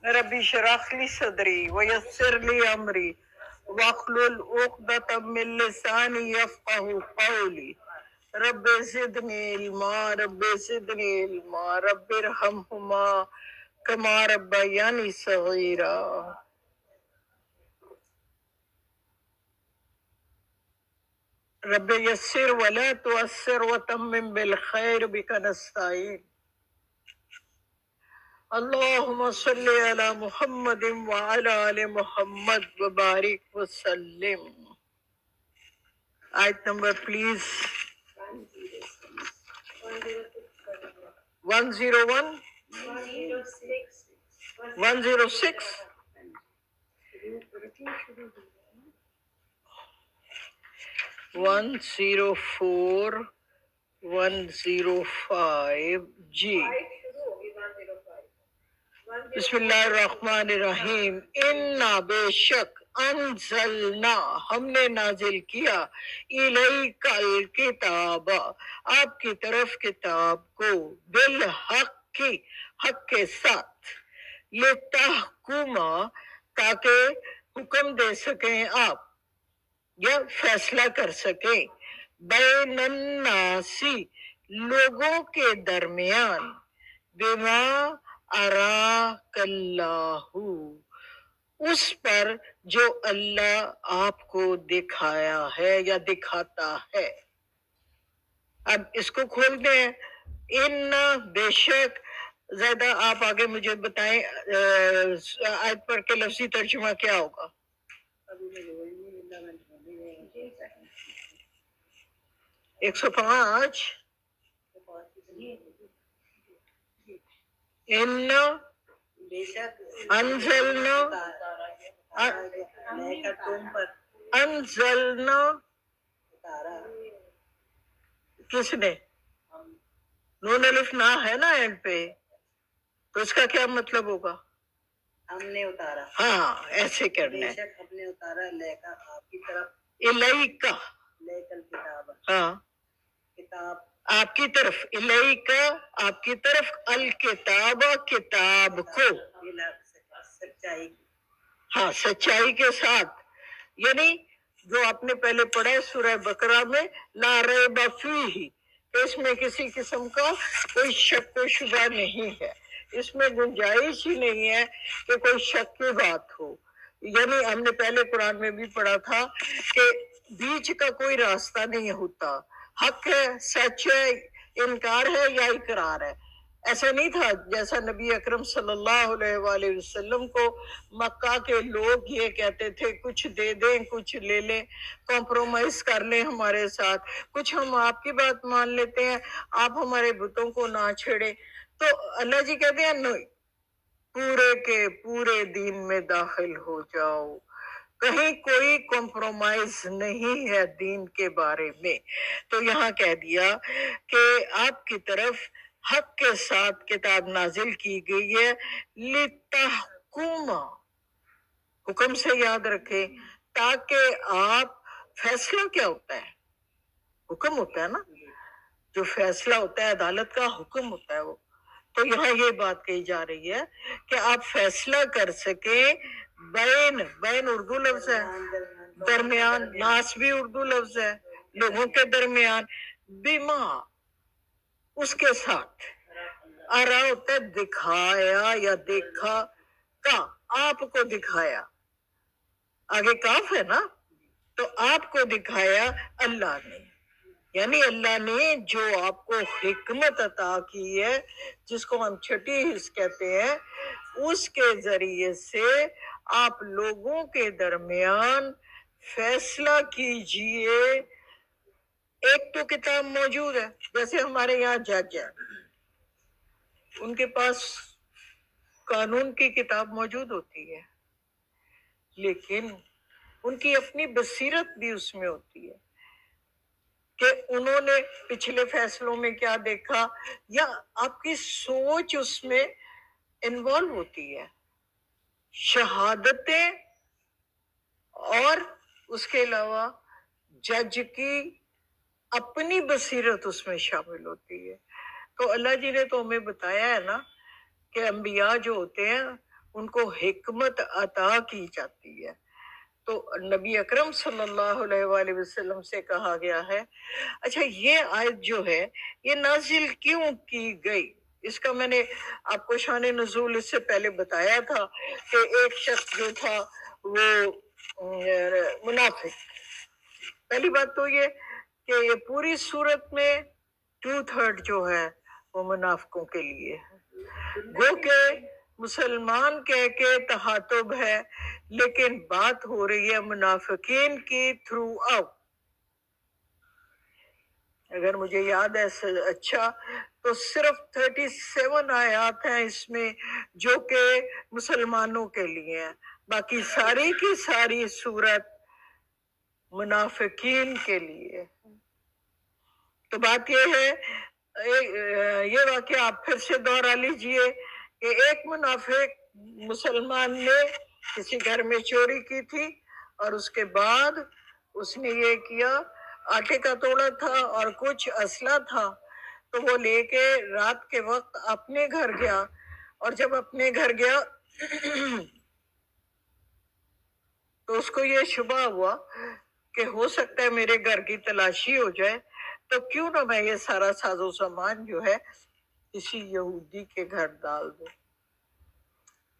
ربی اشرح لی صدری ویسر لی امری واحلل عقدۃ من لسانی یفقهوا قولی رب زدنی علما رب زدنی علما رب ارحمہما کما ربیانی صغیرا۔ رب یسر ولا تعسر وتمم بالخیر بک نستعین۔ اللہم صلی علی محمد وعلی آل محمد وبارک وسلم۔ آیت نمبر پلیز 101 106 104 105 جی۔ بسم اللہ الرحمن الرحیم۔ انا بے شک انزلنا ہم نے نازل کیا الیک الکتاب آپ کی طرف کتاب کو بالحق کی حق کے ساتھ لتحکما تاکہ حکم دے سکیں آپ یا فیصلہ کر سکیں بین الناسی لوگوں کے درمیان بما اراک اللہ اس پر جو اللہ آپ کو دکھایا ہے یا دکھاتا ہے۔ اب اس کو کھول دیں۔ ان بے شک، زیادہ آپ آگے مجھے بتائیں آیت پڑھ کے لفظی ترجمہ کیا ہوگا؟ 105 ان انزلنا انزلنا کس نے؟ نون الف نہ ہے نا اینڈ پہ، تو اس کا کیا مطلب ہوگا؟ ہم نے اتارا۔ ہاں ایسے کرنا ہے۔ ہم نے اتارا لیکا آپ کی طرف، الیکا لیکل کتاب، ہاں کتاب آپ کی طرف، الیکا آپ کی طرف، الکتاب کتاب کو، سچائی، ہاں سچائی کے ساتھ، یعنی جو آپ نے پہلے پڑھا ہے سورہ بقرہ میں لا ریب فیہ، اس میں کسی قسم کا کوئی شک و شبہ نہیں ہے، اس میں گنجائش ہی نہیں ہے کہ کوئی شک کی بات ہو۔ یعنی ہم نے پہلے قرآن میں بھی پڑھا تھا کہ بیچ کا کوئی راستہ نہیں ہوتا، حق ہے، سچ ہے، انکار ہے یا اقرار ہے۔ ایسا نہیں تھا جیسا نبی اکرم صلی اللہ علیہ وآلہ وسلم کو مکہ کے لوگ یہ کہتے تھے کچھ دے دیں کچھ لے لیں، کمپرومائز کر لیں ہمارے ساتھ، کچھ ہم آپ کی بات مان لیتے ہیں، آپ ہمارے بتوں کو نہ چھیڑے۔ تو اللہ جی کہتے ہیں نہیں، پورے کے پورے دین میں داخل ہو جاؤ، کہیں کوئی کمپرومائز نہیں ہے دین کے بارے میں۔ تو یہاں کہہ دیا کہ آپ کی طرف حق کے ساتھ کتاب نازل کی گئی ہے لتحکما، حکم سے یاد رکھیں، تاکہ آپ، فیصلہ کیا ہوتا ہے؟ حکم ہوتا ہے نا، جو فیصلہ ہوتا ہے عدالت کا حکم ہوتا ہے وہ۔ تو یہاں یہ بات کہی جا رہی ہے کہ آپ فیصلہ کر سکیں بین، بین اردو لفظ ہے، درمیان، ناس بھی اردو لفظ ہے، لوگوں کے درمیان، بما اس کے ساتھ، ارا ہوتا ہے دکھایا یا دیکھا، کا آپ کو دکھایا، آگے کاف ہے نا، تو آپ کو دکھایا اللہ نے، یعنی اللہ نے جو آپ کو حکمت عطا کی ہے جس کو ہم چھٹی حص کہتے ہیں، اس کے ذریعے سے آپ لوگوں کے درمیان فیصلہ کیجئے۔ ایک تو کتاب موجود ہے، جیسے ہمارے یہاں جج ہے، ان کے پاس قانون کی کتاب موجود ہوتی ہے، لیکن ان کی اپنی بصیرت بھی اس میں ہوتی ہے کہ انہوں نے پچھلے فیصلوں میں کیا دیکھا، یا آپ کی سوچ اس میں انوالو ہوتی ہے، شہادتیں، اور اس کے علاوہ جج کی اپنی بصیرت اس میں شامل ہوتی ہے۔ تو اللہ جی نے تو ہمیں بتایا ہے نا کہ انبیاء جو ہوتے ہیں ان کو حکمت عطا کی جاتی ہے. تو نبی اکرم صلی اللہ علیہ وآلہ وسلم سے کہا گیا ہے. اچھا یہ آیت جو ہے یہ نازل کیوں کی گئی؟ اس کا میں نے آپ کو شان نزول اس سے پہلے بتایا تھا کہ ایک شخص جو تھا وہ منافق. پہلی بات تو یہ کہ یہ پوری صورت میں 2/3 جو ہے وہ منافقوں کے لیے ہے. گو کہ مسلمان کہہ کے تحاتب ہے، لیکن بات ہو رہی ہے منافقین کی تھرو آؤٹ. اگر مجھے یاد ہے اچھا تو صرف 37 آیات ہیں اس میں جو کہ مسلمانوں کے لیے ہیں، باقی ساری کی ساری صورت منافقین کے لیے. تو بات یہ ہے، یہ واقعہ آپ پھر سے دوہرا لیجئے کہ ایک منافق مسلمان نے کسی گھر میں چوری کی تھی اور اس کے بعد اس نے یہ کیا، آٹے کا توڑا تھا اور کچھ اسلحہ تھا، تو وہ لے کے رات کے وقت اپنے گھر گیا. اور جب اپنے گھر گیا تو اس کو یہ شبہ ہوا کہ ہو سکتا ہے میرے گھر کی تلاشی ہو جائے، تو کیوں نہ میں یہ سارا ساز و سامان جو ہے کسی یہودی کے گھر ڈال دوں.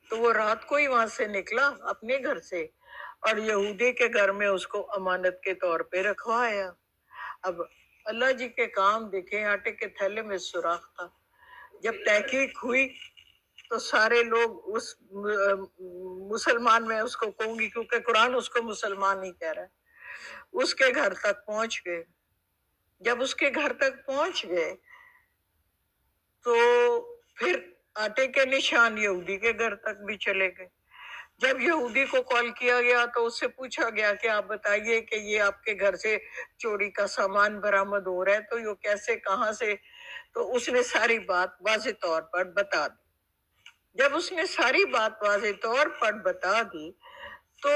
تو وہ رات کو ہی وہاں سے نکلا اپنے گھر سے اور یہودی کے گھر میں اس کو امانت کے طور پہ رکھوایا. اب اللہ جی کے کام دیکھیں، آٹے کے تھیلے میں سوراخ تھا. جب تحقیق ہوئی تو سارے لوگ اس مسلمان، میں اس کو کہوں گی کیونکہ قرآن اس کو مسلمان ہی کہہ رہا ہے، اس کے گھر تک پہنچ گئے. جب اس کے گھر تک پہنچ گئے تو پھر آٹے کے نشان یہودی کے گھر تک بھی چلے گئے. جب یہودی کو کال کیا گیا تو اس سے پوچھا گیا کہ آپ بتائیے کہ یہ آپ کے گھر سے چوری کا سامان برآمد ہو رہا ہے تو یہ کیسے، کہاں سے؟ تو اس نے ساری بات واضح طور پر بتا دی. جب اس نے ساری بات واضح طور پر بتا دی تو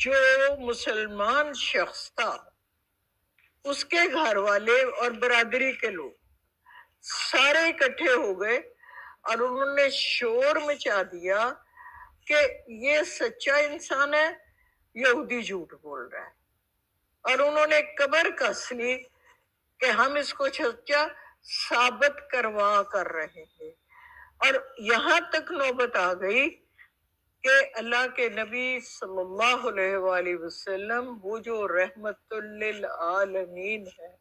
جو مسلمان شخص تھا اس کے گھر والے اور برادری کے لوگ سارے اکٹھے ہو گئے اور انہوں نے شور مچا دیا کہ یہ سچا انسان ہے، یہودی جھوٹ بول رہا ہے. اور انہوں نے کمر کس لی کہ ہم اس کو سچا ثابت کروا کر رہے ہیں. اور یہاں تک نوبت آ گئی کہ اللہ کے نبی صلی اللہ علیہ وآلہ وسلم وہ جو رحمت للعالمین ہے،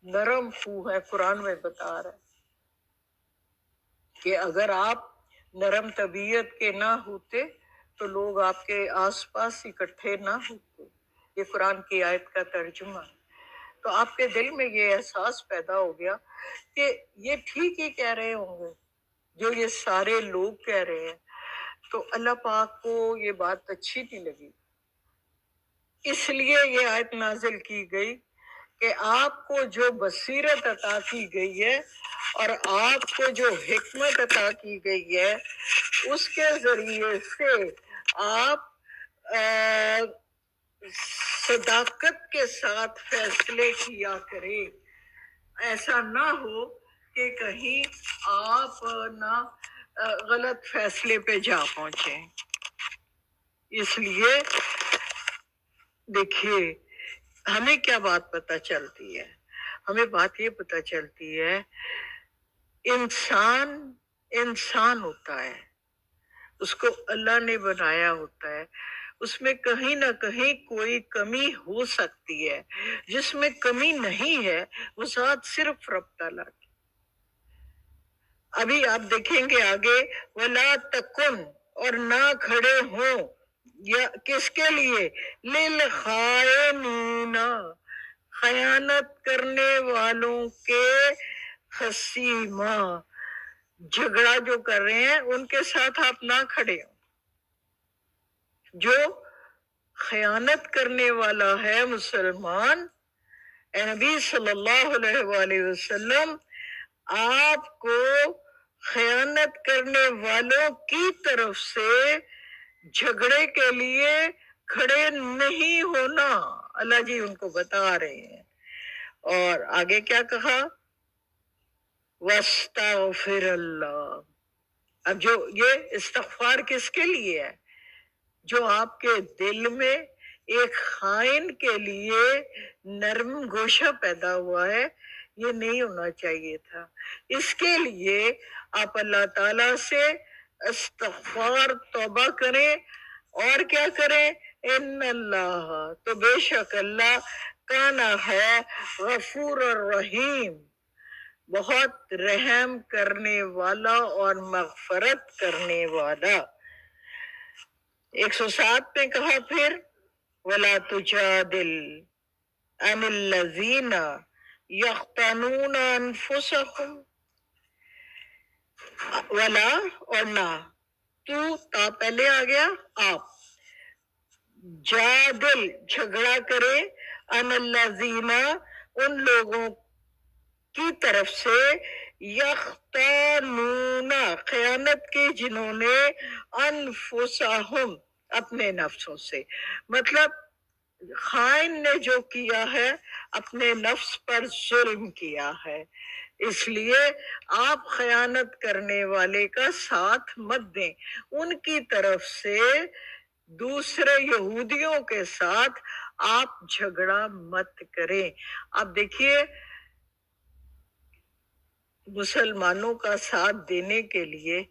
نرم خو ہے، قرآن میں بتا رہا ہے کہ اگر آپ نرم طبیعت کے نہ ہوتے تو لوگ آپ کے آس پاس اکٹھے نہ ہوتے. یہ قرآن کی آیت کا ترجمہ. تو آپ کے دل میں یہ احساس پیدا ہو گیا کہ یہ ٹھیک ہی کہہ رہے ہوں گے جو یہ سارے لوگ کہہ رہے ہیں. تو اللہ پاک کو یہ بات اچھی نہیں لگی، اس لیے یہ آیت نازل کی گئی کہ آپ کو جو بصیرت عطا کی گئی ہے اور آپ کو جو حکمت عطا کی گئی ہے اس کے ذریعے سے آپ صداقت کے ساتھ فیصلے کیا کریں. ایسا نہ ہو کہ کہیں آپ نہ غلط فیصلے پہ جا پہنچیں. اس لیے دیکھیے ہمیں کیا بات پتہ چلتی ہے، ہمیں بات یہ پتہ چلتی ہے انسان ہوتا ہے، اس کو اللہ نے بنایا ہوتا ہے، اس میں کہیں نہ کہیں کوئی کمی ہو سکتی ہے. جس میں کمی نہیں ہے وہ ذات صرف رب تعالیٰ کی. ابھی آپ دیکھیں گے آگے وَلَا تَكُنْ، اور نہ کھڑے ہوں، یا کس کے لیے؟ لِلْخَائِنِينَ، خیانت کرنے والوں کے خصیمہ، جھگڑا جو کر رہے ہیں ان کے ساتھ آپ نہ کھڑے ہوں. جو خیانت کرنے والا ہے مسلمان، اے نبی صلی اللہ علیہ وآلہ وسلم آپ کو خیانت کرنے والوں کی طرف سے جھگڑے کے لیے کھڑے نہیں ہونا. اللہ جی ان کو بتا رہے ہیں. اور آگے کیا کہا؟ وَاسْتَغْفِرِ اللَّهِ، اب جو یہ استغفار کس کے لیے ہے؟ جو آپ کے دل میں ایک خائن کے لیے نرم گوشہ پیدا ہوا ہے، یہ نہیں ہونا چاہیے تھا. اس کے لیے آپ اللہ تعالی سے استغفار توبہ کریں. اور کیا کریں؟ ان اللہ، تو بے شک اللہ کانا ہے غفور الرحیم، بہت رحم کرنے والا اور مغفرت کرنے والا. 107 میں کہا پھر وَلَا تُجَادِلْ عَنِ الَّذِينَ يَخْتَانُونَ أَنفُسَهُمْ، ولا اور نہ، تو تا پہلے آ گیا، آپ جادل جھگڑا کرے، عن الذین ان لوگوں کی طرف سے، یختانون خیانت کی جنہوں نے، انفسہم اپنے نفسوں سے. مطلب خائن نے جو کیا ہے اپنے نفس پر ظلم کیا ہے، اس لیے آپ خیانت کرنے والے کا ساتھ مت دیں. ان کی طرف سے دوسرے یہودیوں کے ساتھ آپ جھگڑا مت کریں. اب دیکھیے، مسلمانوں کا ساتھ دینے کے لیے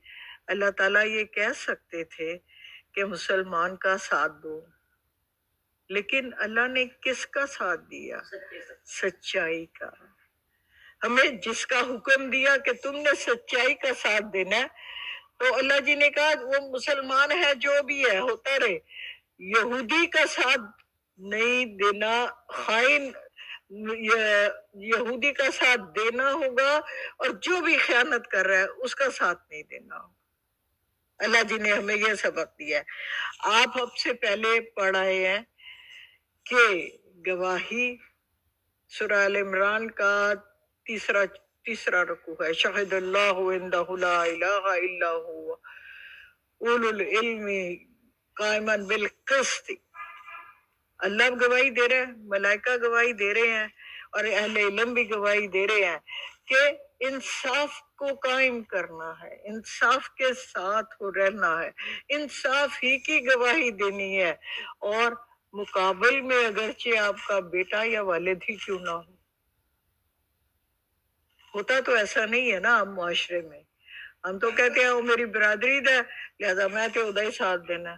اللہ تعالیٰ یہ کہہ سکتے تھے کہ مسلمان کا ساتھ دو، لیکن اللہ نے کس کا ساتھ دیا؟ سچائی کا. ہمیں جس کا حکم دیا کہ تم نے سچائی کا ساتھ دینا ہے، تو اللہ جی نے کہا وہ مسلمان ہے جو بھی ہے ہوتا رہے، یہودی کا ساتھ نہیں دینا. خائن یہودی کا ساتھ دینا ہوگا، اور جو بھی خیانت کر رہا ہے اس کا ساتھ نہیں دینا ہوگا. اللہ جی نے ہمیں یہ سبق دیا ہے. آپ اب سے پہلے پڑھ آئے ہیں کہ گواہی سورہ آل عمران کا تیسرا رکوع ہے، شہد اللہ انہ لا الہ الا هو اولو العلم قائما بالقسط. اللہ گواہی دے رہے ہیں، ملائکہ گواہی دے رہے ہیں، اور اہل علم بھی گواہی دے رہے ہیں کہ انصاف کو قائم کرنا ہے، انصاف کے ساتھ رہنا ہے، انصاف ہی کی گواہی دینی ہے. اور مقابل میں اگرچہ آپ کا بیٹا یا والد ہی کیوں نہ ہو. ہوتا تو ایسا نہیں ہے نا. ہم معاشرے میں ہم تو کہتے ہیں وہ میری برادری دا لہذا میں تو ادا ہی ساتھ دینا،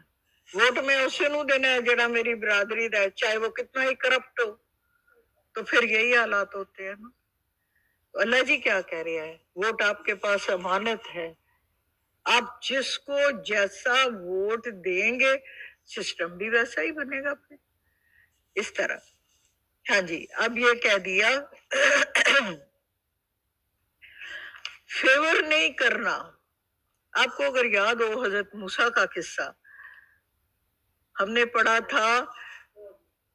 ووٹ میں اسے نو دینا ہے جڑا میری برادری دا، چاہے وہ کتنا ہی کرپٹ ہو. تو پھر یہی حالات ہوتے ہیں نا. اللہ جی کیا کہہ رہے ہیں؟ ووٹ آپ کے پاس امانت ہے، آپ جس کو جیسا ووٹ دیں گے سسٹم بھی ویسا ہی بنے گا پھر اس طرح. ہاں جی، اب یہ کہہ دیا فیور نہیں کرنا. آپ کو اگر یاد ہو حضرت موسیٰ کا قصہ ہم نے پڑھا تھا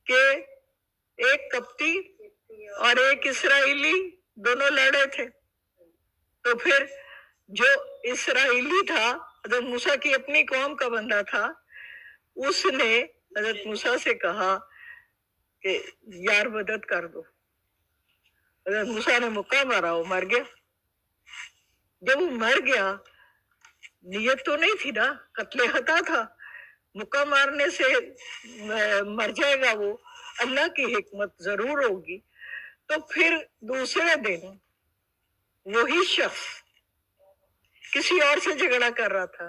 کہ ایک کپتی اور ایک اسرائیلی دونوں لڑے تھے. تو پھر جو اسرائیلی تھا حضرت موسیٰ کی اپنی قوم کا بندہ تھا، اس نے حضرت موسیٰ سے کہا کہ یار مدد کر دو. حضرت موسیٰ نے مکہ مارا، وہ مر گیا. جب وہ مر گیا، نیت تو نہیں تھی نا، قتل خطا تھا. مکہ مارنے سے مر جائے گا وہ، اللہ کی حکمت ضرور ہوگی. تو پھر دوسرے دن وہی شخص کسی اور سے جھگڑا کر رہا تھا.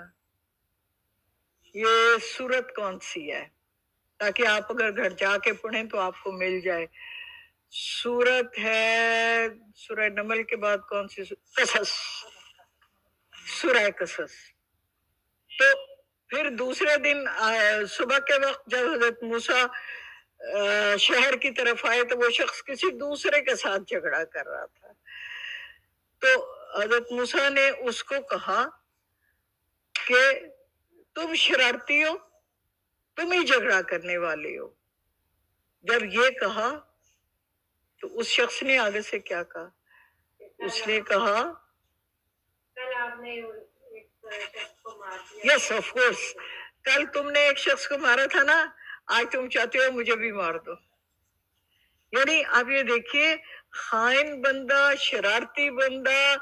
یہ سورت کون سی ہے تاکہ آپ اگر گھر جا کے پڑھیں تو آپ کو مل جائے. سورت ہے سورہ نمل کے بعد کون سی؟ قصص، سورہ قصص. تو پھر دوسرے دن صبح کے وقت جب حضرت موسیٰ شہر کی طرف آئے تو وہ شخص کسی دوسرے کے ساتھ جھگڑا کر رہا تھا. تو حضرت موسیٰ نے اس کو کہا کہ تم شرارتی ہو، تم ہی جھگڑا کرنے والے ہو. جب یہ کہا تو اس شخص نے آگے سے کیا کہا؟ اس نے کہا یس آف کورس، کل تم نے ایک شخص کو مارا تھا نا، آج تم چاہتے ہو مجھے بھی مار دو. یعنی آپ یہ دیکھیے، خائن بندہ، شرارتی بندہ،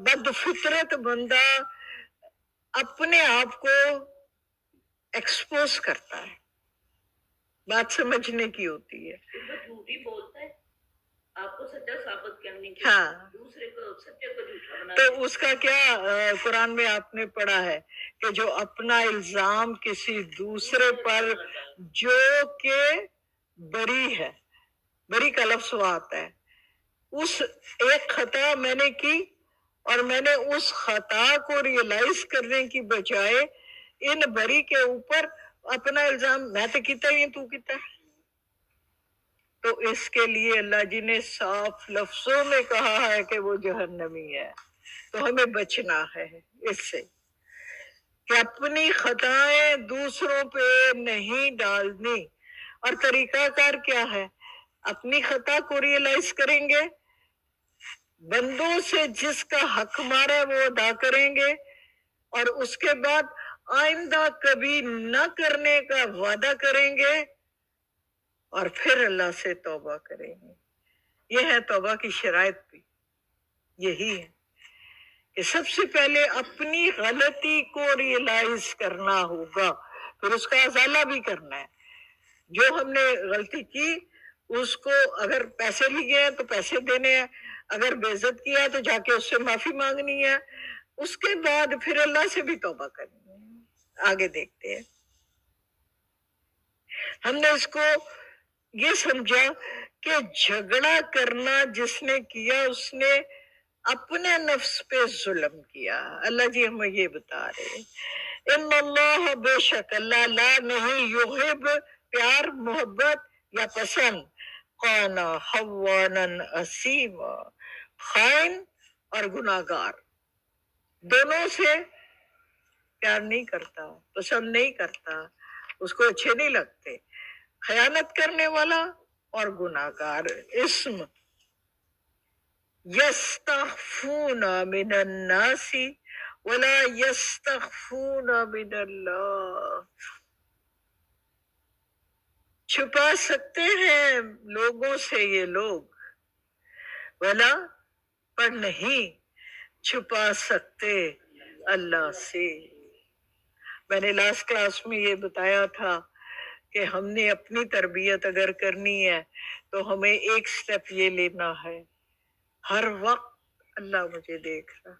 بد فطرت بندہ اپنے آپ کو ایکسپوز کرتا ہے. بات سمجھنے کی ہوتی ہے. جھوٹی بولتا ہے آپ کو سچا ثابت کرنے کی. ہاں دوسرے کو سچے کو جھوٹا بنا. تو اس کا کیا قرآن میں آپ نے پڑھا ہے کہ جو اپنا الزام کسی دوسرے پر جو کہ بری ہے، بری کا لفظ آتا ہے، اس ایک خطا میں نے کی اور میں نے اس خطا کو ریئلائز کرنے کی بجائے ان بری کے اوپر اپنا الزام میں تو کیتا ہی تو کیتا ہے. تو اس کے لیے اللہ جی نے صاف لفظوں میں کہا ہے کہ وہ جہنمی ہے. تو ہمیں بچنا ہے اس سے کہ اپنی خطائیں دوسروں پہ نہیں ڈالنی. اور طریقہ کار کیا ہے؟ اپنی خطا کو ریئلائز کریں گے، بندوں سے جس کا حق مارا ہے وہ ادا کریں گے، اور اس کے بعد آئندہ کبھی نہ کرنے کا وعدہ کریں گے، اور پھر اللہ سے توبہ کریں گے. یہ ہے توبہ کی شرائط بھی یہی ہے کہ سب سے پہلے اپنی غلطی کو ریئلائز کرنا ہوگا، پھر اس کا ازالہ بھی کرنا ہے. جو ہم نے غلطی کی اس کو اگر پیسے لیے ہیں تو پیسے دینے ہیں، اگر بے عزت کیا تو جا کے اس سے معافی مانگنی ہے، اس کے بعد پھر اللہ سے بھی توبہ کرنی ہے. آگے دیکھتے ہیں. ہم نے اس کو یہ سمجھا کہ جھگڑا کرنا جس نے کیا اس نے اپنے نفس پہ ظلم کیا. اللہ جی ہمیں یہ بتا رہے ہیں ان اللہ، بے شک اللہ، لا نہیں، یحب پیار، محبت یا پسند، قانا حوانا اسیما، خائن اور گناہگار دونوں سے پیار نہیں کرتا، پسند نہیں کرتا، اس کو اچھے نہیں لگتے. خیانت کرنے والا اور گناہگار. اسم یستخفون من الناس ولا یستخفون من اللہ، چھپا سکتے ہیں لوگوں سے یہ لوگ، ولا پر نہیں چھپا سکتے اللہ سے. میں نے لاسٹ کلاس میں یہ بتایا تھا کہ ہم نے اپنی تربیت اگر کرنی ہے تو ہمیں ایک سٹیپ یہ لینا ہے، ہر وقت اللہ مجھے دیکھ رہا.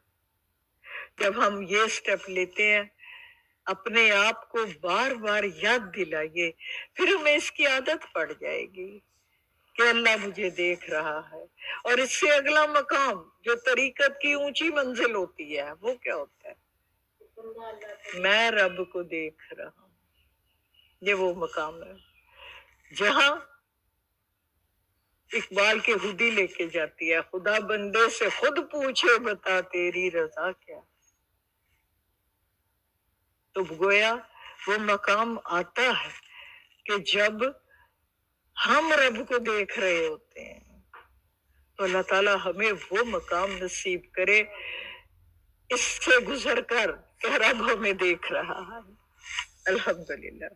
جب ہم یہ سٹیپ لیتے ہیں اپنے آپ کو بار بار یاد دلائیے، پھر ہمیں اس کی عادت پڑ جائے گی کہ اللہ مجھے دیکھ رہا ہے. اور اس سے اگلا مقام جو طریقت کی اونچی منزل ہوتی ہے وہ کیا ہوتا ہے؟ میں رب کو دیکھ رہا ہوں. یہ وہ مقام ہے جہاں اقبال کی خودی لے کے جاتی ہے، خدا بندے سے خود پوچھے بتا تیری رضا کیا. تو گویا وہ مقام آتا ہے کہ جب ہم رب کو دیکھ رہے ہوتے ہیں تو اللہ تعالیٰ ہمیں وہ مقام نصیب کرے اس سے گزر کر کہ رب ہمیں دیکھ رہا ہے. الحمدللہ.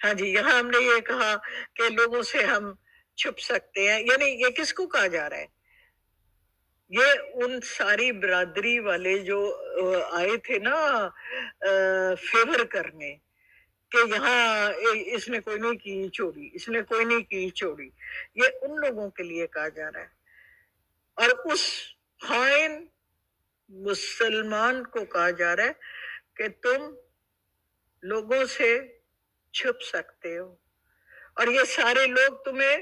ہاں جی، یہاں ہم نے یہ کہا کہ لوگوں سے ہم چھپ سکتے ہیں، یعنی یہ کس کو کہا جا رہا ہے؟ یہ ان ساری برادری والے جو آئے تھے نا فیور کرنے کہ یہاں اس نے کوئی نہیں کی چوری، اس نے کوئی نہیں کی چوری، یہ ان لوگوں کے لیے کہا جا رہا ہے. اور اس خائن مسلمان کو کہا جا رہا ہے کہ تم لوگوں سے چھپ سکتے ہو، اور یہ سارے لوگ تمہیں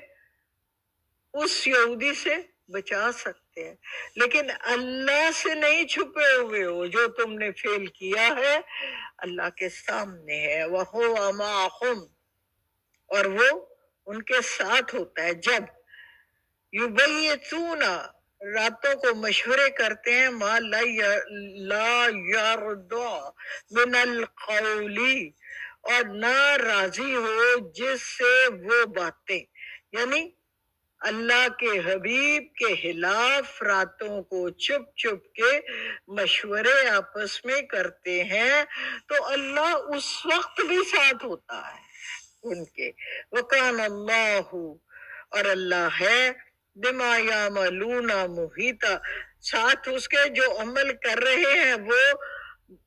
اس یہودی سے بچا سکتے ہیں، لیکن اللہ سے نہیں چھپے ہوئے ہو. جو تم نے فیل کیا ہے اللہ کے سامنے ہے. وَهُوَ مَعَهُمْ، اور وہ ان کے ساتھ ہوتا ہے جب یبیتون، راتوں کو مشورے کرتے ہیں، ما لا یرضا من القول، اور نہ راضی ہو جس سے وہ باتیں، یعنی اللہ کے حبیب کے خلاف راتوں کو چھپ چھپ کے مشورے آپس میں کرتے ہیں تو اللہ اس وقت بھی ساتھ ہوتا ہے ان کے. وَكَانَ اللَّهُ، اور اللہ ہے، بِمَا يَعْمَلُونَ مُحِيطًا، ساتھ اس کے جو عمل کر رہے ہیں وہ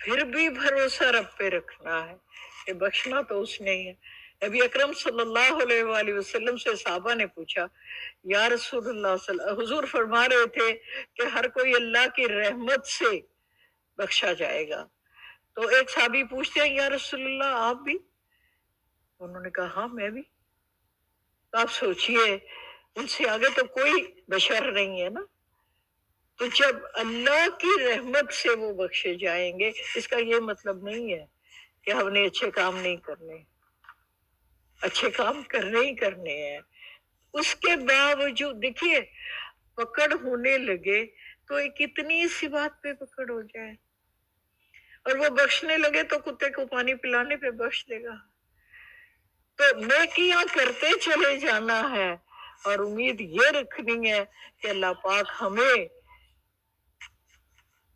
پھر بھی بھروسہ رب پہ رکھنا ہے کہ بخشنا تو اس نے ہی ہے۔ نبی اکرم صلی اللہ علیہ وآلہ وسلم سے صحابہ نے پوچھا، یا رسول اللہ حضور فرما رہے تھے کہ ہر کوئی اللہ کی رحمت سے بخشا جائے گا۔ تو ایک صحابی پوچھتے ہیں، یا رسول اللہ آپ بھی؟ انہوں نے کہا ہاں میں بھی۔ تو آپ سوچئے ان سے آگے تو کوئی بشر نہیں ہے نا۔ تو جب اللہ کی رحمت سے وہ بخشے جائیں گے، اس کا یہ مطلب نہیں ہے کہ ہم نے اچھے کام نہیں کرنے، اچھے کام کرنے ہی کرنے ہیں۔ اس کے باوجود دیکھیے پکڑ ہونے لگے تو ایک اتنی سی بات پہ پکڑ ہو جائے، اور وہ بخشنے لگے تو کتے کو پانی پلانے پہ بخش دے گا۔ تو نیکیاں کرتے چلے جانا ہے اور امید یہ رکھنی ہے کہ اللہ پاک ہمیں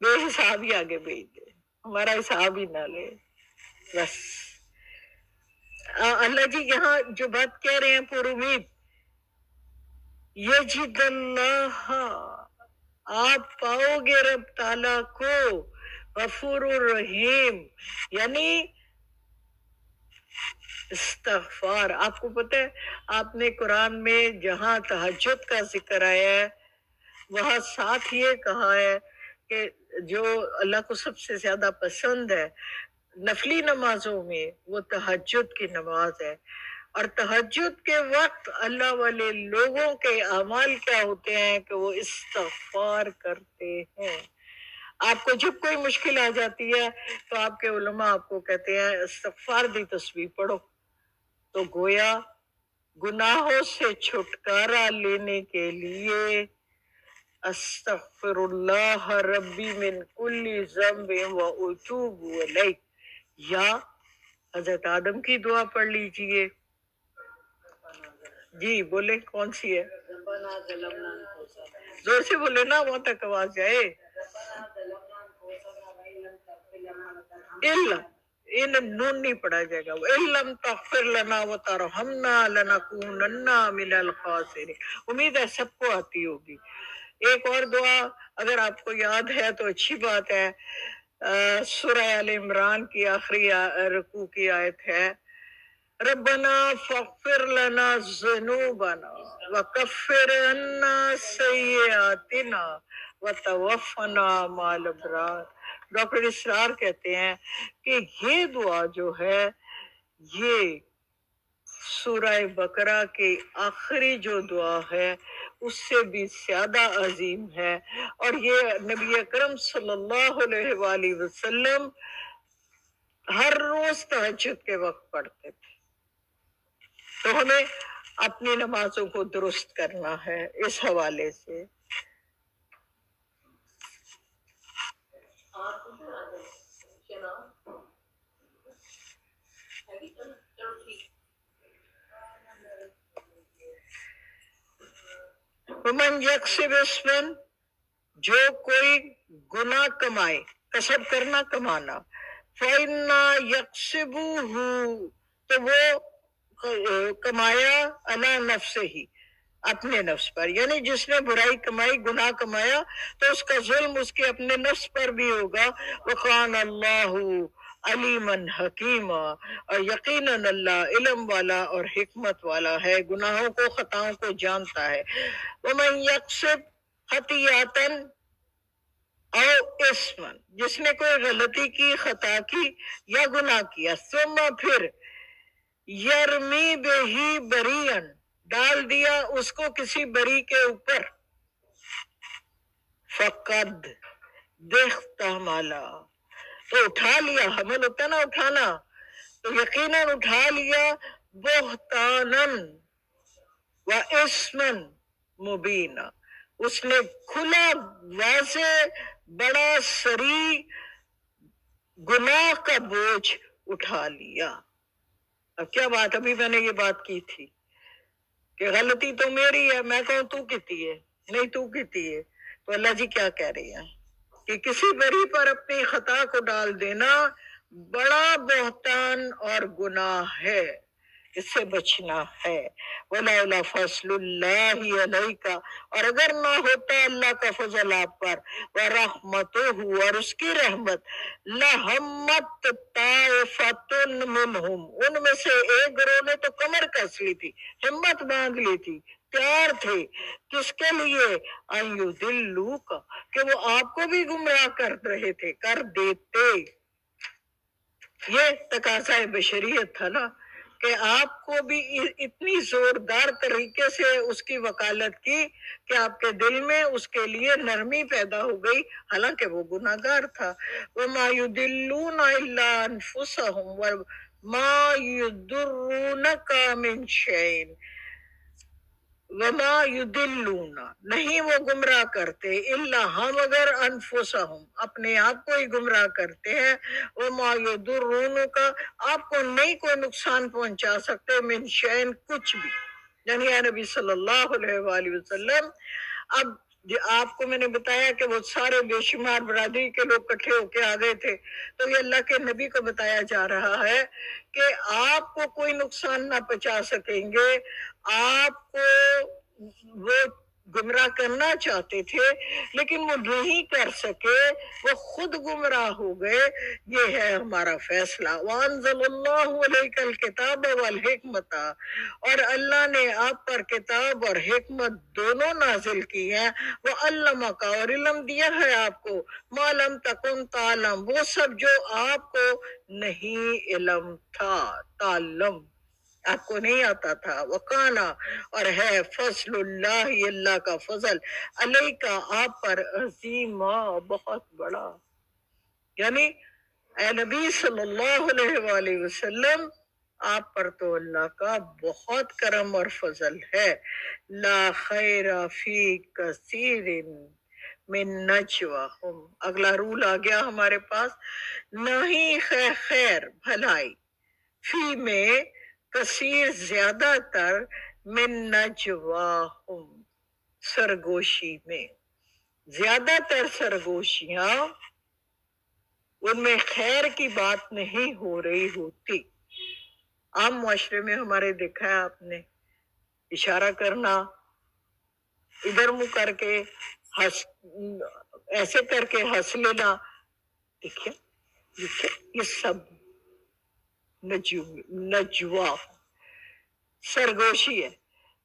بے حساب ہی آگے بھیج دے، ہمارا حساب ہی نہ لے بس۔ اللہ جی یہاں جو بات کہہ رہے ہیں پر امید، یجد اللہ، آپ پاؤ گے رب تعالیٰ کو غفور الرحیم، یعنی استغفار۔ آپ کو پتہ ہے آپ نے قرآن میں جہاں تہجد کا ذکر آیا ہے وہاں ساتھ یہ کہا ہے کہ جو اللہ کو سب سے زیادہ پسند ہے نفلی نمازوں میں وہ تہجد کی نماز ہے، اور تہجد کے وقت اللہ والے لوگوں کے اعمال کیا ہوتے ہیں کہ وہ استغفار کرتے ہیں۔ آپ کو جب کوئی مشکل آ جاتی ہے تو آپ کے علماء آپ کو کہتے ہیں استغفار دی تسبیح پڑھو، تو گویا گناہوں سے چھٹکارا لینے کے لیے استغفر اللہ ربی من کل ذنب و اتوب الیہ، یا حضرت آدم کی دعا پڑھ لیجئے۔ جی بولے کون سی ہے؟ زور سے بولے نا وہاں تک آواز جائے۔ ان نون نہیں پڑھا جائے گا، وَإِن تغفر لنا وترحمنا لنکونن من الخاسرین۔ امید ہے سب کو آتی ہوگی۔ ایک اور دعا اگر آپ کو یاد ہے تو اچھی بات ہے، سورہ آل عمران کی آخری رکوع کی آیت ہے، ربنا فاغفر لنا ذنوبنا وکفر عنا سیئاتنا وتوفنا مع الابرار۔ ڈاکٹر اسرار کہتے ہیں کہ یہ دعا جو ہے یہ سورہ بقرہ کی آخری جو دعا ہے اس سے بھی زیادہ عظیم ہے، اور یہ نبی اکرم صلی اللہ علیہ وآلہ وسلم ہر روز تہجد کے وقت پڑھتے تھے۔ تو ہمیں اپنی نمازوں کو درست کرنا ہے اس حوالے سے۔ ومن یکسب اسما، جو کوئی گناہ کمائے، کسب کرنا کمانا، فَإِنَّا يَكْسِبُهُ، تو وہ کمایا علی نفسہ ہی، اپنے نفس پر، یعنی جس نے برائی کمائی گناہ کمایا تو اس کا ظلم اس کے اپنے نفس پر بھی ہوگا۔ وَقَانَ اللَّهُ عَلِيمًا حَكِيمًا، اور یقیناً اللہ علم والا اور حکمت والا ہے، گناہوں کو خطاؤں کو جانتا ہے۔ وَمَن يَكْسِبْ خَطِيئَةً او اسمن، جس نے کوئی غلطی کی، خطا کی یا گناہ کیا، ثم پھر یرمی بہی بریئن، ڈال دیا اس کو کسی بری کے اوپر، فقد احتملا، تو اٹھا لیا، حمل ہوتا نا اٹھانا، تو یقیناً اٹھا لیا بہتانن و اسمن مبینہ، اس نے کھلا واضح بڑا سری گناہ کا بوجھ اٹھا لیا۔ اب کیا بات، ابھی میں نے یہ بات کی تھی کہ غلطی تو میری ہے، میں کہوں تو کیتی ہے، نہیں تو کیتی ہے، تو اللہ جی کیا کہہ رہے ہیں کہ کسی بری پر اپنی خطا کو ڈال دینا بڑا بہتان اور گناہ ہے۔ اس سے بچنا ہے. وَلَوْلَا فَضْلُ اللَّهِ عَلَيْكَ، اور اگر نہ ہوتا اللہ کا فضل آپ پر، وَرَحْمَتُهُ، اور اس کی رحمت، لَهَمَّتْ طَائِفَةٌ مِّنْهُمْ، ان میں سے ایک گروہ نے تو کمر کس لی تھی، ہمت باندھ لی تھی، تیار تھے کس کے لیے؟ ان یضلوک، کہ وہ آپ کو بھی گمراہ کر رہے تھے، کر دیتے. یہ تقاضا بشریت تھا نا کہ آپ کو بھی اتنی زوردار طریقے سے اس کی وکالت کی کہ آپ کے دل میں اس کے لیے نرمی پیدا ہو گئی، حالانکہ وہ گناہگار تھا. وما یضلون الا انفسهم وما یضرونک من شیء، وما یضلون، نہیں وہ گمراہ کرتے، الا ہم اگر انفسہم، اپنے آپ کو ہی گمراہ کرتے ہیں، وما یضرون کا، آپ کو نہیں کوئی نقصان پہنچا سکتے، من شیء، کچھ بھی. یعنی اے نبی صلی اللہ علیہ وآلہ وسلم، اب آپ کو میں نے بتایا کہ وہ سارے بے شمار برادری کے لوگ اکٹھے ہو کے آ گئے تھے، تو یہ اللہ کے نبی کو بتایا جا رہا ہے کہ آپ کو کوئی نقصان نہ پہنچا سکیں گے. آپ کو وہ گمراہ کرنا چاہتے تھے لیکن وہ نہیں کر سکے، وہ خود گمراہ ہو گئے. یہ ہے ہمارا فیصلہ. وَأَنزَلَ اللَّهُ عَلَيْكَ الْكِتَابَ وَالْحِكْمَةَ، اور اللہ نے آپ پر کتاب اور حکمت دونوں نازل کی ہے. وَعَلَّمَكَ، اور علم دیا ہے آپ کو، مَا لَمْ تَكُنْ تَعْلَمُ، وہ سب جو آپ کو نہیں علم تھا. تعلم، آپ کو نہیں آتا تھا. وَقَانَ، اور ہے فضل اللہ، اللہ کا فضل، علیکہ، آپ پر، عظیما، بہت بڑا. یعنی اے نبی صلی اللہ علیہ وآلہ وسلم، آپ پر تو اللہ کا بہت کرم اور فضل ہے. لا خیر فی کثیر من نجواہم، اگلا رول آ گیا ہمارے پاس، نہیں خیر بھلائی، فی میں، کثیر زیادہ تر، من نجواہم سرگوشی میں، زیادہ تر سرگوشیاں ان میں خیر کی بات نہیں ہو رہی ہوتی. عام معاشرے میں ہمارے دیکھا ہے آپ نے، اشارہ کرنا، ادھر منہ کر کے ایسے کر کے ہنس لینا، دیکھیے یہ سب نجوا سرگوشی ہے.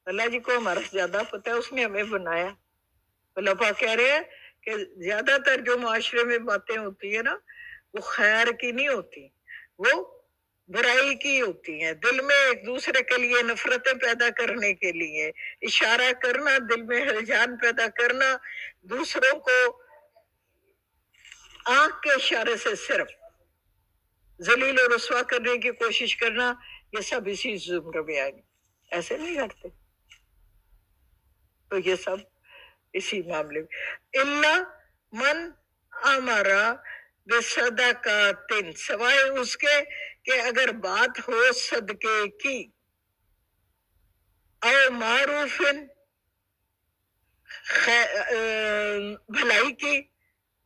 اللہ جی کو ہمارا زیادہ پتہ ہے، اس نے ہمیں بنایا. اللہ پاک کہہ رہے ہیں کہ زیادہ تر جو معاشرے میں باتیں ہوتی ہیں نا، وہ خیر کی نہیں ہوتی، وہ برائی کی ہوتی ہیں. دل میں ایک دوسرے کے لیے نفرتیں پیدا کرنے کے لیے اشارہ کرنا، دل میں ہلجان پیدا کرنا، دوسروں کو آنکھ کے اشارے سے صرف ذلیل و رسوا کرنے کی کوشش کرنا، یہ سب اسی زمرے میں آئیں گے. ایسے نہیں کرتے، تو یہ سب اسی معاملے میں. اللہ من امرا بصدقات، سوائے اس کے کہ اگر بات ہو صدقے کی، او معروف، بھلائی کی،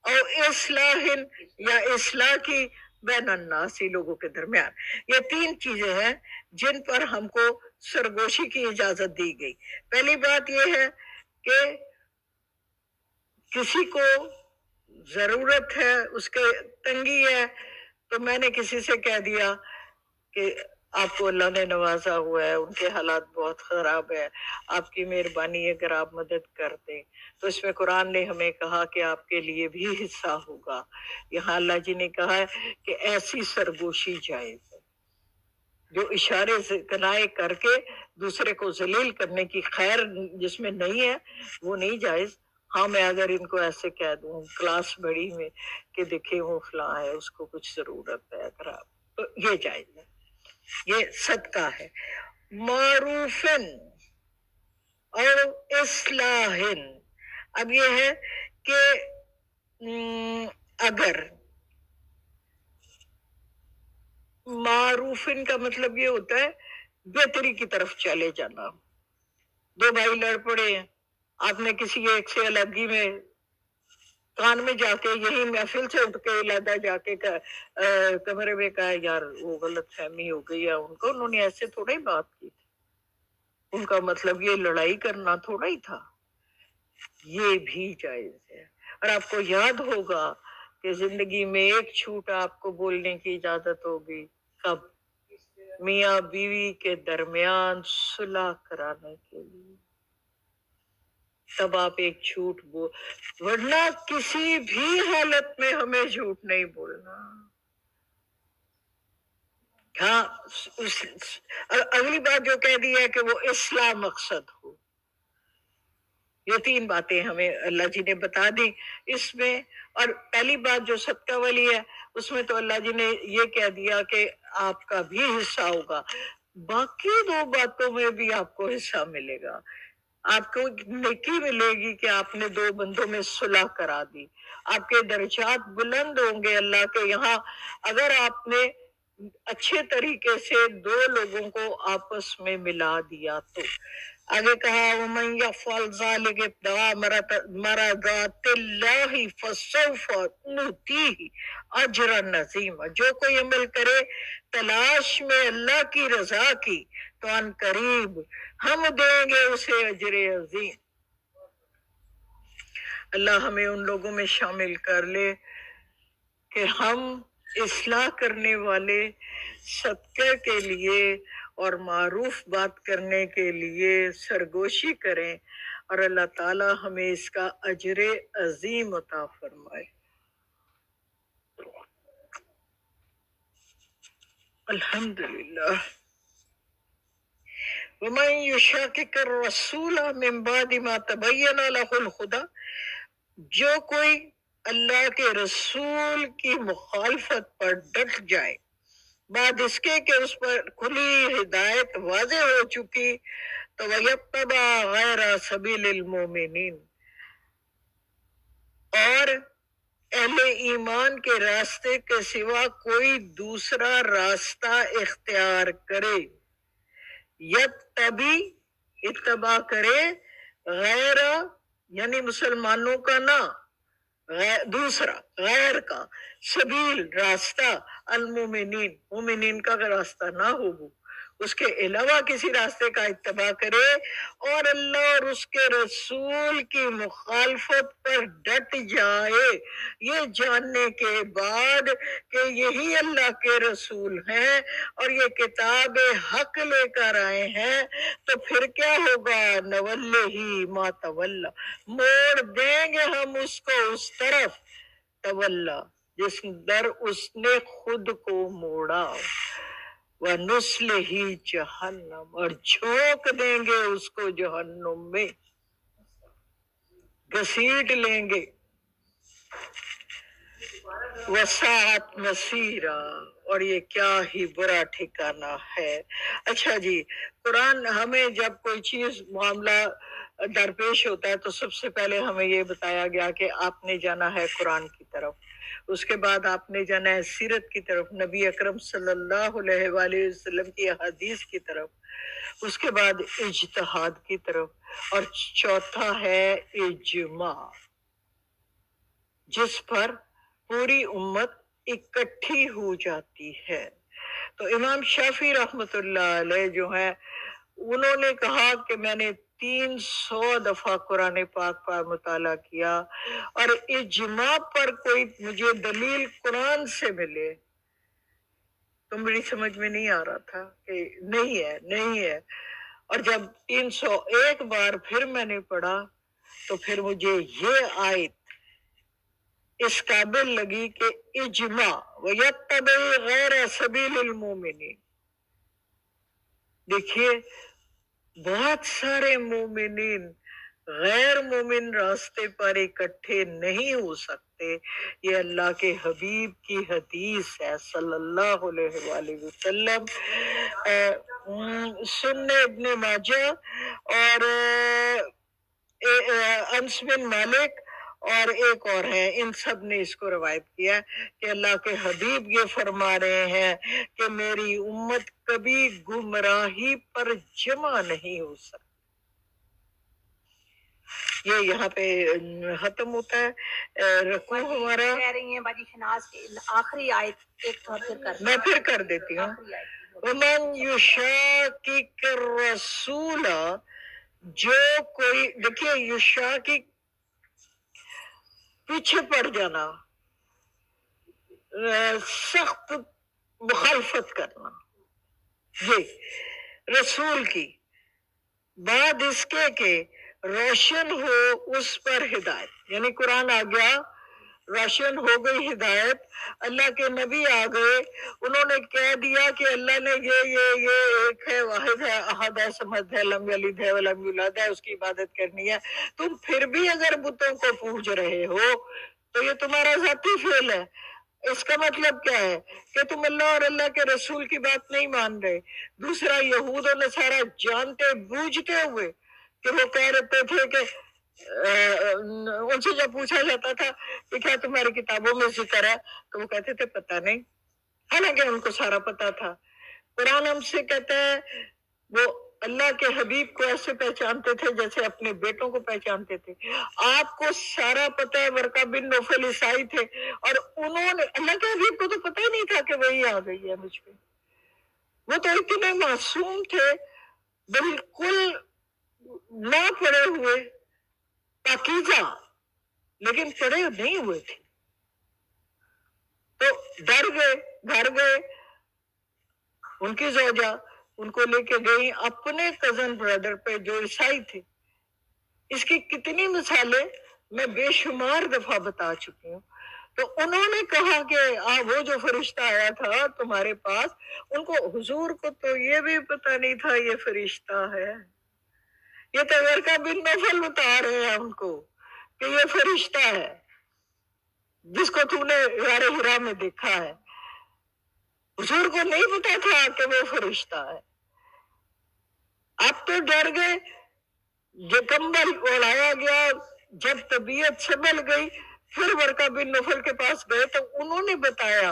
او اصلاح، یا اصلاح کی، بین الناس، لوگوں کے درمیان. یہ تین چیزیں ہیں جن پر ہم کو سرگوشی کی اجازت دی گئی. پہلی بات یہ ہے کہ کسی کو ضرورت ہے، اس کے تنگی ہے، تو میں نے کسی سے کہہ دیا کہ آپ کو اللہ نے نوازا ہوا ہے، ان کے حالات بہت خراب ہے، آپ کی مہربانی اگر آپ مدد کر دیں، تو اس میں قرآن نے ہمیں کہا کہ آپ کے لیے بھی حصہ ہوگا. یہاں اللہ جی نے کہا ہے کہ ایسی سرگوشی جائز ہے جو اشارے سے کنائے کر کے دوسرے کو ذلیل کرنے کی خیر جس میں نہیں ہے، وہ نہیں جائز. ہاں میں اگر ان کو ایسے کہہ دوں کلاس بڑی میں کہ دیکھیں وہ فلاں ہے، اس کو کچھ ضرورت ہے، اگر آپ، تو یہ جائز ہے، یہ صدقہ ہے. معروفن اور اصلاحن، اب یہ ہے کہ اگر، معروفن کا مطلب یہ ہوتا ہے بہتری کی طرف چلے جانا. دو بھائی لڑ پڑے ہیں، آپ نے کسی ایک سے الگی میں کان میں جا کے یہی محفل سے اٹھ کے علیحدہ جا کے کمرے میں کہا یار وہ غلط فہمی ہو گئی ہے ان کو، انہوں نے ایسے تھوڑا ہی بات کی تھی، ان کا مطلب یہ لڑائی کرنا تھوڑا ہی تھا، یہ بھی جائز ہے۔ اور آپ کو یاد ہوگا کہ زندگی میں ایک چھوٹ آپ کو بولنے کی اجازت ہوگی، کب؟ میاں بیوی کے درمیان صلح کرانے کے لیے، تب آپ ایک جھوٹ ورنہ کسی بھی حالت میں ہمیں جھوٹ نہیں بولنا۔ ہاں، اگلی بات جو کہہ دی ہے کہ وہ اصلاح مقصد ہو، یہ تین باتیں ہمیں اللہ جی نے بتا دی اس میں۔ اور پہلی بات جو صدقہ والی ہے اس میں تو اللہ جی نے یہ کہہ دیا کہ آپ کا بھی حصہ ہوگا، باقی دو باتوں میں بھی آپ کو حصہ ملے گا، آپ کو نیکی ملے گی کہ آپ نے دو بندوں میں صلح کرا دی، آپ کے درجات بلند ہوں گے اللہ کے یہاں اگر آپ نے اچھے طریقے سے دو لوگوں کو آپس میں ملا دیا تو۔ آگے کہا وَمَن يَفْعَلْ ذَلِكَ ابْتِغَاءَ مَرْضَاتِ اللَّهِ فَسَوْفَ نُؤْتِيهِ أَجْرًا عَظِيمًا، جو کوئی عمل کرے تلاش میں اللہ کی رضا کی تو ان قریب ہم دیں گے اسے اجر عظیم۔ اللہ ہمیں ان لوگوں میں شامل کر لے کہ ہم اصلاح کرنے والے، صدقے کے لیے اور معروف بات کرنے کے لیے سرگوشی کریں، اور اللہ تعالی ہمیں اس کا اجر عظیم عطا فرمائے۔ الحمدللہ۔ وَمَن يُشَاقِقِ الرَّسُولَ مِن بَعْدِ مَا تَبَيَّنَ لَهُ الْهُدَى، جو کوئی اللہ کے رسول کی مخالفت پر ڈٹ جائے بعد اس کے کہ اس پر کھلی ہدایت واضح ہو چکی، تو وَيَتَّبَعْ غَيْرَ سَبِيلِ الْمُؤْمِنِينَ، اور اہل ایمان کے راستے کے سوا کوئی دوسرا راستہ اختیار کرے، یتبی اتباع کرے، غیر یعنی مسلمانوں کا نہ، دوسرا غیر کا، سبیل راستہ، المومنین مومنین کا راستہ نہ ہو، وہ اس کے علاوہ کسی راستے کا اتباع کرے اور اللہ اور اس کے رسول کی مخالفت پر ڈٹ جائے، یہ جاننے کے بعد کہ یہی اللہ کے رسول ہیں اور یہ کتاب حق لے کر آئے ہیں، تو پھر کیا ہوگا؟ نولہ ما تولی، موڑ دیں گے ہم اس کو اس طرف، تولی جس در اس نے خود کو موڑا، وَنُصْلِهِ جہنم، اور جھونک دیں گے اس کو جہنم میں، گھسیٹ لیں گے، وَسَاءَتْ مَصِيرًا، اور یہ کیا ہی برا ٹھکانہ ہے۔ اچھا جی، قرآن ہمیں جب کوئی چیز معاملہ درپیش ہوتا ہے تو سب سے پہلے ہمیں یہ بتایا گیا کہ آپ نے جانا ہے قرآن کی طرف، اس کے بعد آپ نے جانا ہے سیرت کی طرف، نبی اکرم صلی اللہ علیہ وآلہ وسلم کی احادیث کی طرف، اس کے بعد اجتہاد کی طرف، اور چوتھا ہے اجماع، جس پر پوری امت اکٹھی ہو جاتی ہے۔ تو امام شافعی رحمۃ اللہ علیہ جو ہیں، انہوں نے کہا کہ میں نے 300 دفعہ قرآن پاک کا مطالعہ کیا اور اجماع پر کوئی مجھے دلیل قرآن سے ملے تو میری سمجھ میں نہیں آ رہا تھا کہ نہیں ہے، اور جب 301 بار پھر میں نے پڑھا تو پھر مجھے یہ آیت اس قابل لگی کہ اجماع وَيَتَّبِعْ غَيْرَ سَبِيلِ الْمُؤْمِنِينَ۔ دیکھیے، بہت سارے مومنین غیر مومن راستے پر اکٹھے نہیں ہو سکتے، یہ اللہ کے حبیب کی حدیث ہے صلی اللہ علیہ وآلہ وسلم۔ سنن ابن ماجہ اور انس بن مالک اور ایک اور ہے، ان سب نے اس کو روایت کیا کہ اللہ کے حبیب یہ فرما رہے ہیں کہ میری امت کبھی گمراہی پر جمع نہیں ہو سکتی۔ یہ یہاں پہ ختم ہوتا ہے رکوع ہمارا. کہہ رہی ہیں باجی شناز کی آخری آیت ایک میں پھر کر دیتی ہوں. ومن یشاقق الرسول، جو کوئی دیکھیے یشاقق پیچھے پڑ جانا، سخت مخالفت کرنا، یہ رسول کی بعد اس کے کہ روشن ہو اس پر ہدایت، یعنی قرآن آ گیا، روشن ہو گئی ہدایت، اللہ کے نبی آ گئے، انہوں نے کہہ دیا کہ اللہ نے یہ ایک ہے، واحد ہے، احد ہے، سمد ہے، لم یلد ہے ولم یولد ہے، اس کی عبادت کرنی ہے. تم پھر بھی اگر بتوں کو پوج رہے ہو تو یہ تمہارا ذاتی فعل ہے. اس کا مطلب کیا ہے کہ تم اللہ اور اللہ کے رسول کی بات نہیں مان رہے. دوسرا، یہود و نصارہ جانتے بوجھتے ہوئے کہ وہ کہہ رہتے تھے کہ ان سے جب پوچھا جاتا تھا کہ کیا تمہاری کتابوں میں ذکر ہے تو وہ کہتے تھے پتہ نہیں، حالانکہ ان کو سارا پتہ تھا. قرآن ہم سے کہتا ہے وہ اللہ کے حبیب کو ایسے پہچانتے تھے جیسے اپنے بیٹوں کو پہچانتے تھے. آپ کو سارا پتہ ہے، ورقہ بن نوفل عیسائی تھے اور انہوں نے اللہ کے حبیب کو تو پتہ ہی نہیں تھا کہ وہی آ گئی ہے مجھ پہ. وہ تو اتنے معصوم تھے، بالکل نہ پڑے ہوئے، پاکیزہ، لیکن پڑے نہیں ہوئے تھے. تو ڈر گئے، گھر گئے، ان کی زوجہ ان کو لے کے گئی اپنے کزن برادر پہ جو عیسائی تھے. اس کی کتنی مثالیں میں بے شمار دفعہ بتا چکی ہوں. تو انہوں نے کہا کہ وہ جو فرشتہ آیا تھا تمہارے پاس، ان کو حضور کو تو یہ بھی پتہ نہیں تھا یہ فرشتہ ہے. یہ تو ورقہ بن نوفل بتا رہے ہیں ان کو کہ یہ فرشتہ ہے جس کو تو نے غار حرا میں دیکھا ہے. حضور کو نہیں پتا تھا کہ وہ فرشتہ ہے. اب تو ڈر گئے، جو کمبل اڑایا گیا، جب طبیعت سنبھل گئی پھر ورقہ بن نوفل کے پاس گئے تو انہوں نے بتایا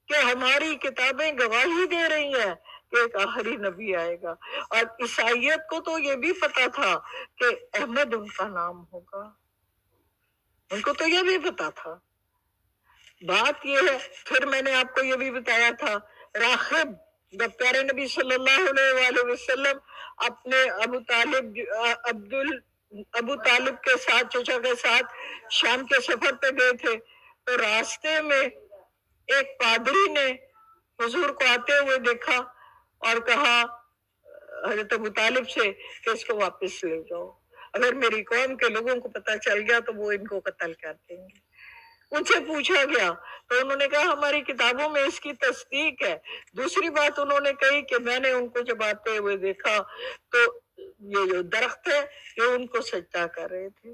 کہ ہماری کتابیں گواہی دے رہی ہیں کہ ایک آخری نبی آئے گا. اور عیسائیت کو تو یہ بھی پتا تھا کہ احمد ان کا نام ہوگا، ان کو تو یہ بھی پتا تھا. بات یہ ہے، پھر میں نے آپ کو یہ بھی بتایا تھا، راغب جب پیارے نبی صلی اللہ علیہ وآلہ وسلم اپنے ابو طالب کے ساتھ، چچا کے ساتھ شام کے سفر پہ گئے تھے تو راستے میں ایک پادری نے حضور کو آتے ہوئے دیکھا اور کہا حضرت ابو طالب سے کہ اس کو واپس لے جاؤ، اگر میری قوم کے لوگوں کو پتہ چل گیا تو وہ ان کو قتل کر دیں گے. ان سے پوچھا گیا تو انہوں نے کہا ہماری کتابوں میں اس کی تصدیق ہے. دوسری بات انہوں نے کہی کہ میں نے ان کو جب آتے ہوئے دیکھا تو یہ جو درخت ہے یہ ان کو سجدہ کر رہے تھے.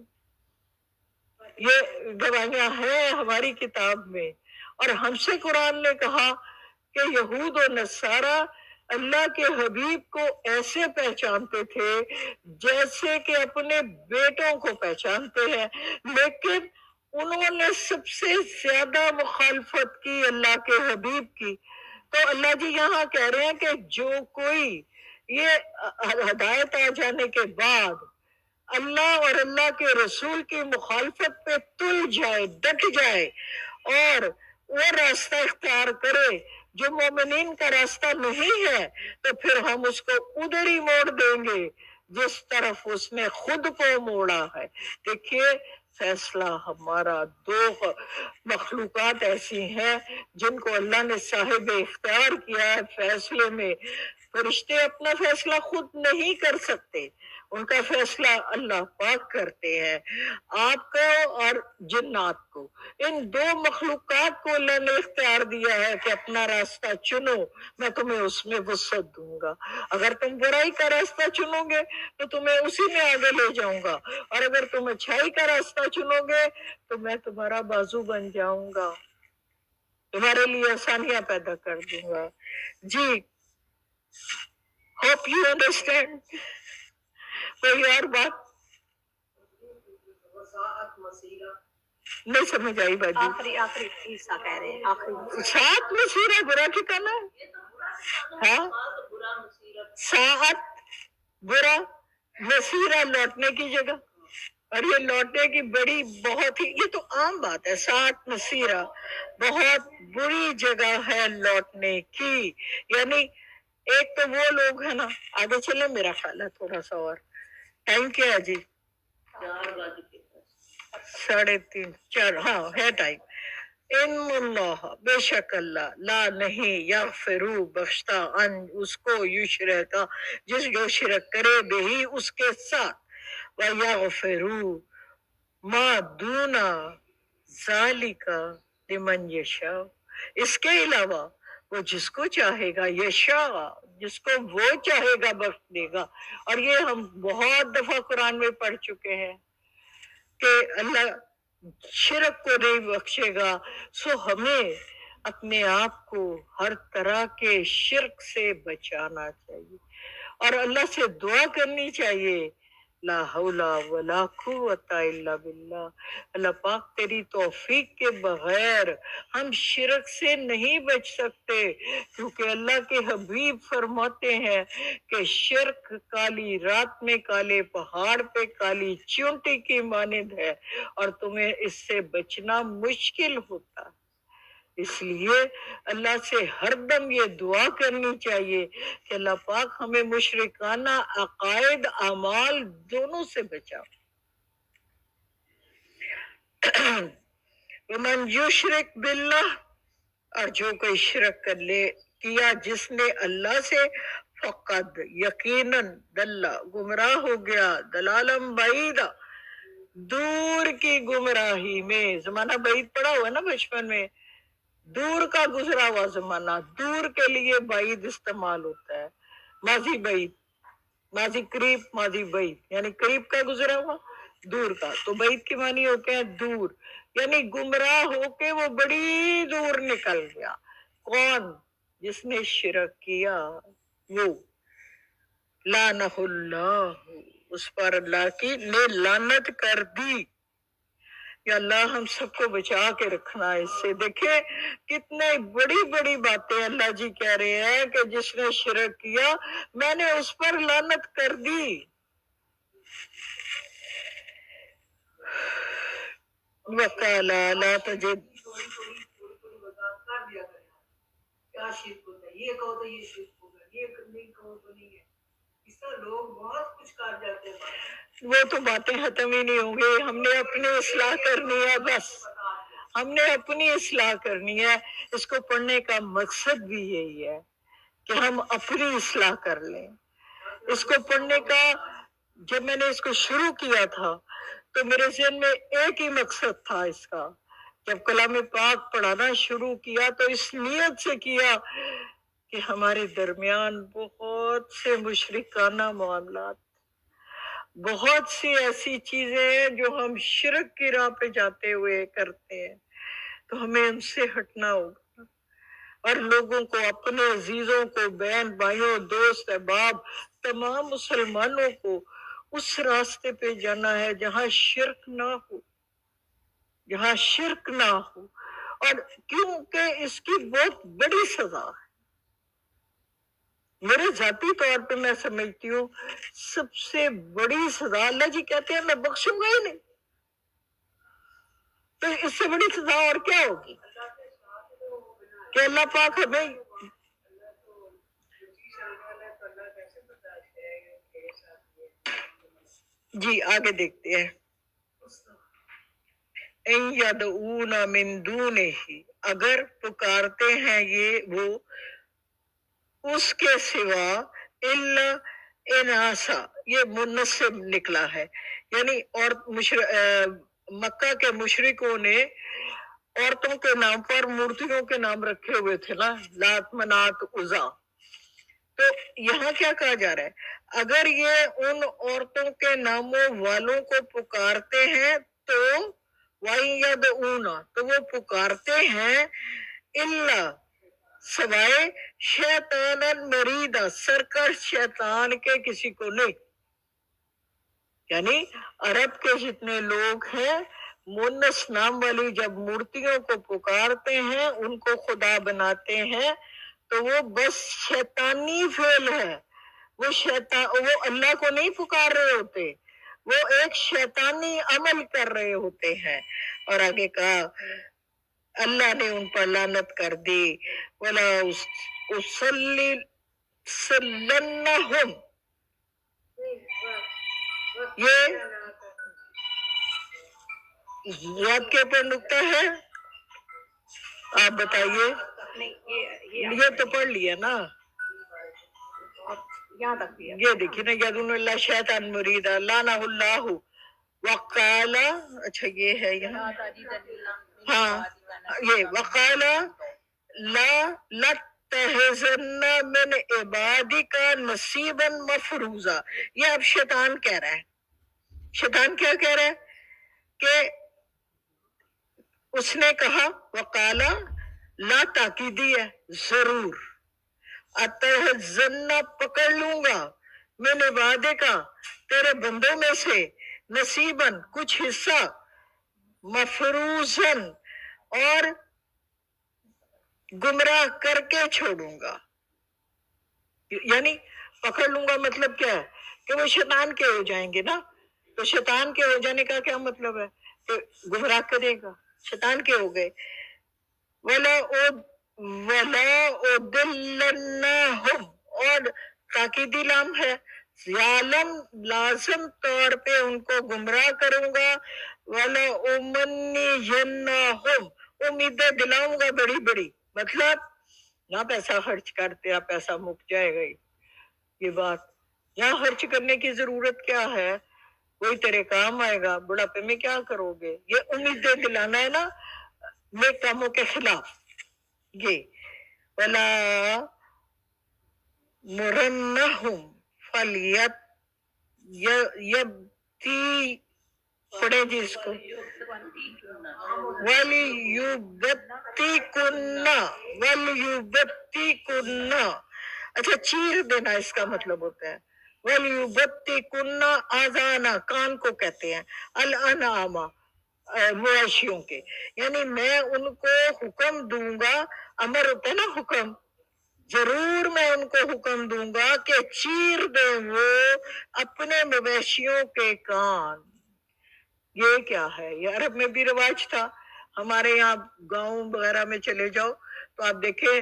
یہ گواہیاں ہیں ہماری کتاب میں. اور ہم سے قرآن نے کہا کہ یہود و نصارہ اللہ کے حبیب کو ایسے پہچانتے تھے جیسے کہ اپنے بیٹوں کو پہچانتے ہیں، لیکن انہوں نے سب سے زیادہ مخالفت کی اللہ کے حبیب کی. تو اللہ جی یہاں کہہ رہے ہیں کہ جو کوئی یہ ہدایت آ جانے کے بعد اللہ اور اللہ کے رسول کی مخالفت پہ تل جائے، ڈٹ جائے اور وہ راستہ اختیار کرے جو مومنین کا راستہ نہیں ہے، تو پھر ہم اس کو ادھر ہی موڑ دیں گے جس طرف اس نے خود کو موڑا ہے. دیکھیے فیصلہ ہمارا، دو مخلوقات ایسی ہیں جن کو اللہ نے صاحب اختیار کیا ہے فیصلے میں. فرشتے اپنا فیصلہ خود نہیں کر سکتے، ان کا فیصلہ اللہ پاک کرتے ہیں. آپ کو اور جنات کو، ان دو مخلوقات کو اللہ نے اختیار دیا ہے کہ اپنا راستہ چنو، میں تمہیں اس میں وسعت دوں گا. اگر تم برائی کا راستہ چنو گے تو تمہیں اسی میں آگے لے جاؤں گا، اور اگر تم اچھائی کا راستہ چنو گے تو میں تمہارا بازو بن جاؤں گا، تمہارے لیے آسانیاں پیدا کر دوں گا. جی ہوپ یو انڈرسٹینڈ. کوئی اور بات نہیں سمجھ آئی باجی؟ آخری حصہ کہہ رہے ہیں، آخری سات مسیرہ برا ٹھکانا ہے، ہاں ساعت برا، مسیرہ لوٹنے کی جگہ. اور یہ لوٹنے کی بڑی بہت ہی، یہ تو عام بات ہے، سات مسیرہ بہت بری جگہ ہے لوٹنے کی. یعنی ایک تو وہ لوگ ہیں نا، آگے چلے میرا خیال ہے تھوڑا سا اور ٹائم کیا ہے جی؟ 3:30 4 ہاں ہے ٹائم. ان اللہ بے شک اللہ لا نہیں یغفرو بخشتا ان اس کو یشرک جس جو شرک کرے بہی اس کے ساتھ، ویغفرو ما دونا ذالک لمن یشاء اس کے علاوہ وہ جس کو چاہے گا، یشاء جس کو وہ چاہے گا بخش دے گا. اور یہ ہم بہت دفعہ قرآن میں پڑھ چکے ہیں کہ اللہ شرک کو نہیں بخشے گا. سو ہمیں اپنے آپ کو ہر طرح کے شرک سے بچانا چاہیے اور اللہ سے دعا کرنی چاہیے، لا حول ولا قوت الا باللہ. اللہ پاک تیری توفیق کے بغیر ہم شرک سے نہیں بچ سکتے، کیونکہ اللہ کے حبیب فرماتے ہیں کہ شرک کالی رات میں کالے پہاڑ پہ کالی چونٹی کی مانند ہے اور تمہیں اس سے بچنا مشکل ہوتا ہے. اس لیے اللہ سے ہر دم یہ دعا کرنی چاہیے کہ اللہ پاک ہمیں مشرکانہ عقائد اعمال دونوں سے بچاؤ. ومن یشرک باللہ اور جو کوئی شرک کر لے کیا جس نے اللہ سے، فقد یقیناً دلہ گمراہ ہو گیا، دلالم بعیدہ دور کی گمراہی میں. زمانہ بعید پڑا ہوا ہے نا بچپن میں، دور کا گزرا ہوا زمانہ، دور کے لیے بعید استعمال ہوتا ہے. ماضی بعید، ماضی قریب، ماضی بعید، یعنی قریب کا گزرا ہوا، دور کا. تو بعید کے معنی ہوتے ہیں دور، یعنی گمراہ ہو کے وہ بڑی دور نکل گیا. کون؟ جس نے شرک کیا، وہ لعنہ اللہ اس پر اللہ کی نے لعنت کر دی. یا اللہ ہم سب کو بچا کے رکھنا اس سے. دیکھیں کتنے بڑی بڑی باتیں اللہ جی کہہ رہے ہیں کہ جس نے شرک کیا میں نے اس پر لعنت کر دی. وَقَالَ لَا تَجِدْ کیا شرک ہوتا ہے، یہ کہو تو یہ شرک ہوگا، یہ نہیں کہو تو نہیں ہے. اس طرح لوگ بہت کچھ کر جاتے ہیں، وہ تو باتیں ختم ہی نہیں ہوں گی. ہم نے اپنی اصلاح کرنی ہے، بس ہم نے اپنی اصلاح کرنی ہے. اس کو پڑھنے کا مقصد بھی یہی ہے کہ ہم اپنی اصلاح کر لیں. اس کو پڑھنے کا جب میں نے اس کو شروع کیا تھا تو میرے ذہن میں ایک ہی مقصد تھا اس کا. جب کلام پاک پڑھانا شروع کیا تو اس نیت سے کیا کہ ہمارے درمیان بہت سے مشرکانہ معاملات، بہت سی ایسی چیزیں ہیں جو ہم شرک کی راہ پہ جاتے ہوئے کرتے ہیں، تو ہمیں ان سے ہٹنا ہوگا اور لوگوں کو، اپنے عزیزوں کو، بہن بھائیوں، دوست احباب، تمام مسلمانوں کو اس راستے پہ جانا ہے جہاں شرک نہ ہو، جہاں شرک نہ ہو. اور کیونکہ اس کی بہت بڑی سزا ہے. میرے ذاتی طور پہ میں سمجھتی ہوں سب سے بڑی سزا، اللہ جی کہتے ہیں میں بخشوں گا ہی نہیں، تو اس سے بڑی سزا اور کیا ہوگی کہ اللہ پاک ہمیں. جی آگے دیکھتے ہیں. ان یدعون من دونہ، اگر پکارتے ہیں یہ وہ اس کے سوا، الا اناسا، یہ منس سے نکلا ہے، یعنی اور مکہ کے مشرکوں نے عورتوں کے نام پر مورتیوں کے نام رکھے ہوئے تھے نا، لات منات عزا. تو یہاں کیا کہا جا رہا ہے، اگر یہ ان عورتوں کے ناموں والوں کو پکارتے ہیں تو وَيَدْعُونَ، تو وہ پکارتے ہیں اللہ سوائے شیطان مریدہ، سرکش شیطان کے کسی کو نہیں. یعنی عرب کے جتنے لوگ ہیں مونس نام والی جب مورتیوں کو پکارتے ہیں، ان کو خدا بناتے ہیں، تو وہ بس شیطانی فعل ہے. وہ اللہ کو نہیں پکار رہے ہوتے، وہ ایک شیطانی عمل کر رہے ہوتے ہیں. اور آگے کہا اللہ نے ان پر لعنت کر دی. وَلَا أُصَلِّنَّهُمْ. یہ یاد کے اوپر نکتہ ہے، آپ بتائیے. یہ تو پڑھ لیا نا، یہاں تک بھی یہ دیکھیے نا، یدن اللہ شیطان مرید لعنہ اللہ وقال. اچھا یہ ہے یہاں، ہاں یہ وقال لا لتخذن من عبادک نصیبا مفروضا. یہ اب شیطان کہہ رہا ہے. شیطان کیا کہہ رہا ہے کہ اس نے کہا وقالا لا تاکیدی ہے، ضرور اتخذن پکڑ لوں گا من عبادک تیرے بندوں میں سے نصیباً کچھ حصہ مفروضاً اور گمراہ کر کے چھوڑوں گا. یعنی پکڑ لوں گا مطلب کیا ہے کہ وہ شیطان کے ہو جائیں گے نا. تو شیطان کے ہو جانے کا کیا مطلب ہے کہ گمراہ کرے گا، شیطان کے ہو گئے. وَلَا أُضِلَّنَّهُمْ اور تاکیدی لام ہے، ظالم لازم طور پہ ان کو گمراہ کروں گا. وَلَا أُمَنِّيَنَّهُمْ امیدیں دلاؤں گا بڑی بڑی. مطلب نہ پیسہ خرچ کرتے، پیسہ مک جائے گا. یہ بات یہاں خرچ کرنے کی ضرورت کیا ہے، کوئی تیرے کام آئے گا، بڑھاپے میں کیا کرو گے. یہ امیدیں دلانا ہے نا نیک کاموں کے خلاف. یہ وَلَا مُرَنَّهُمْ فَلْيَبْتِي پڑھے جی اس کو وَلْيُبَتِّكُنَّ. اچھا چیر دینا اس کا مطلب ہوتا ہے. وَلْيُبَتِّكُنَّ آذَانَ کان کو کہتے ہیں، الْأَنْعَامَ مویشیوں کے. یعنی میں ان کو حکم دوں گا، امر ہوتا ہے نا حکم، ضرور میں ان کو حکم دوں گا کہ چیر دیں وہ اپنے مویشیوں کے کان. یہ کیا ہے، یہ عرب میں بھی رواج تھا. ہمارے یہاں گاؤں وغیرہ میں چلے جاؤ تو آپ دیکھیں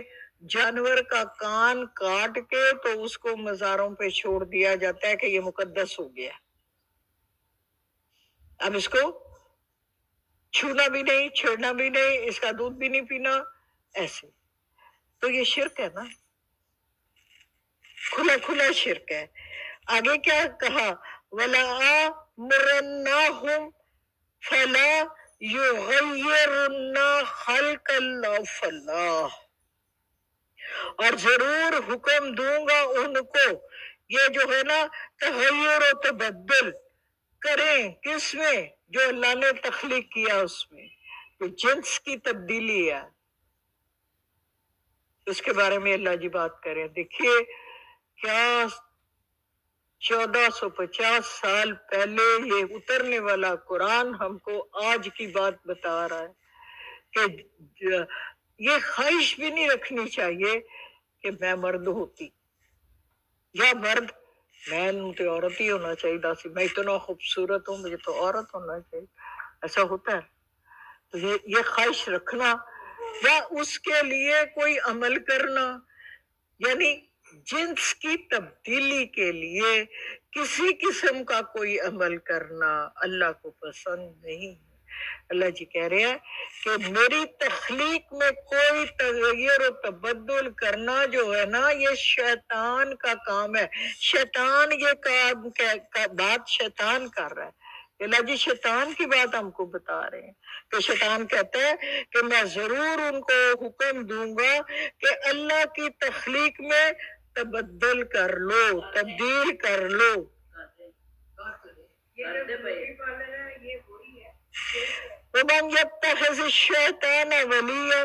جانور کا کان کاٹ کے تو اس کو مزاروں پہ چھوڑ دیا جاتا ہے کہ یہ مقدس ہو گیا، اب اس کو چھونا بھی نہیں، چھیڑنا بھی نہیں، اس کا دودھ بھی نہیں پینا، ایسے. تو یہ شرک ہے نا، کھلا کھلا شرک ہے. آگے کیا کہا وَلَا مُرَنَّهُمْ فَلَا يُغَيِّرُنَّ خَلْقَ اللَّهِ فَاللَّهِ. اور ضرور حکم دوں گا ان کو، یہ جو ہے نا تغیر و تبدل کریں کس میں، جو اللہ نے تخلیق کیا اس میں، تو جنس کی تبدیلی ہے. اس کے بارے میں اللہ جی بات کریں. دیکھیے کیا 1450 سال پہلے یہ اترنے والا قرآن ہم کو آج کی بات بتا رہا ہے کہ یہ خواہش بھی نہیں رکھنی چاہیے کہ میں مرد ہوتی یا مرد، میں تو عورت ہی ہونا چاہیے سی، میں اتنا خوبصورت ہوں مجھے تو عورت ہونا چاہیے. ایسا ہوتا ہے؟ تو یہ خواہش رکھنا یا اس کے لیے کوئی عمل کرنا، یعنی جنس کی تبدیلی کے لیے کسی قسم کا کوئی عمل کرنا اللہ کو پسند نہیں. اللہ جی کہہ رہے ہیں کہ میری تخلیق میں کوئی تغیر و تبدل کرنا جو ہے نا یہ شیطان کا کام ہے. شیطان یہ کام بات شیطان کر رہا ہے. اللہ جی شیطان کی بات ہم کو بتا رہے ہیں کہ شیطان کہتا ہے کہ میں ضرور ان کو حکم دوں گا کہ اللہ کی تخلیق میں تبدل کر لو، تبدیل کر لو. وَمَنْ يَتَّخِذِ الشَّيْطَانَ وَلِيًّا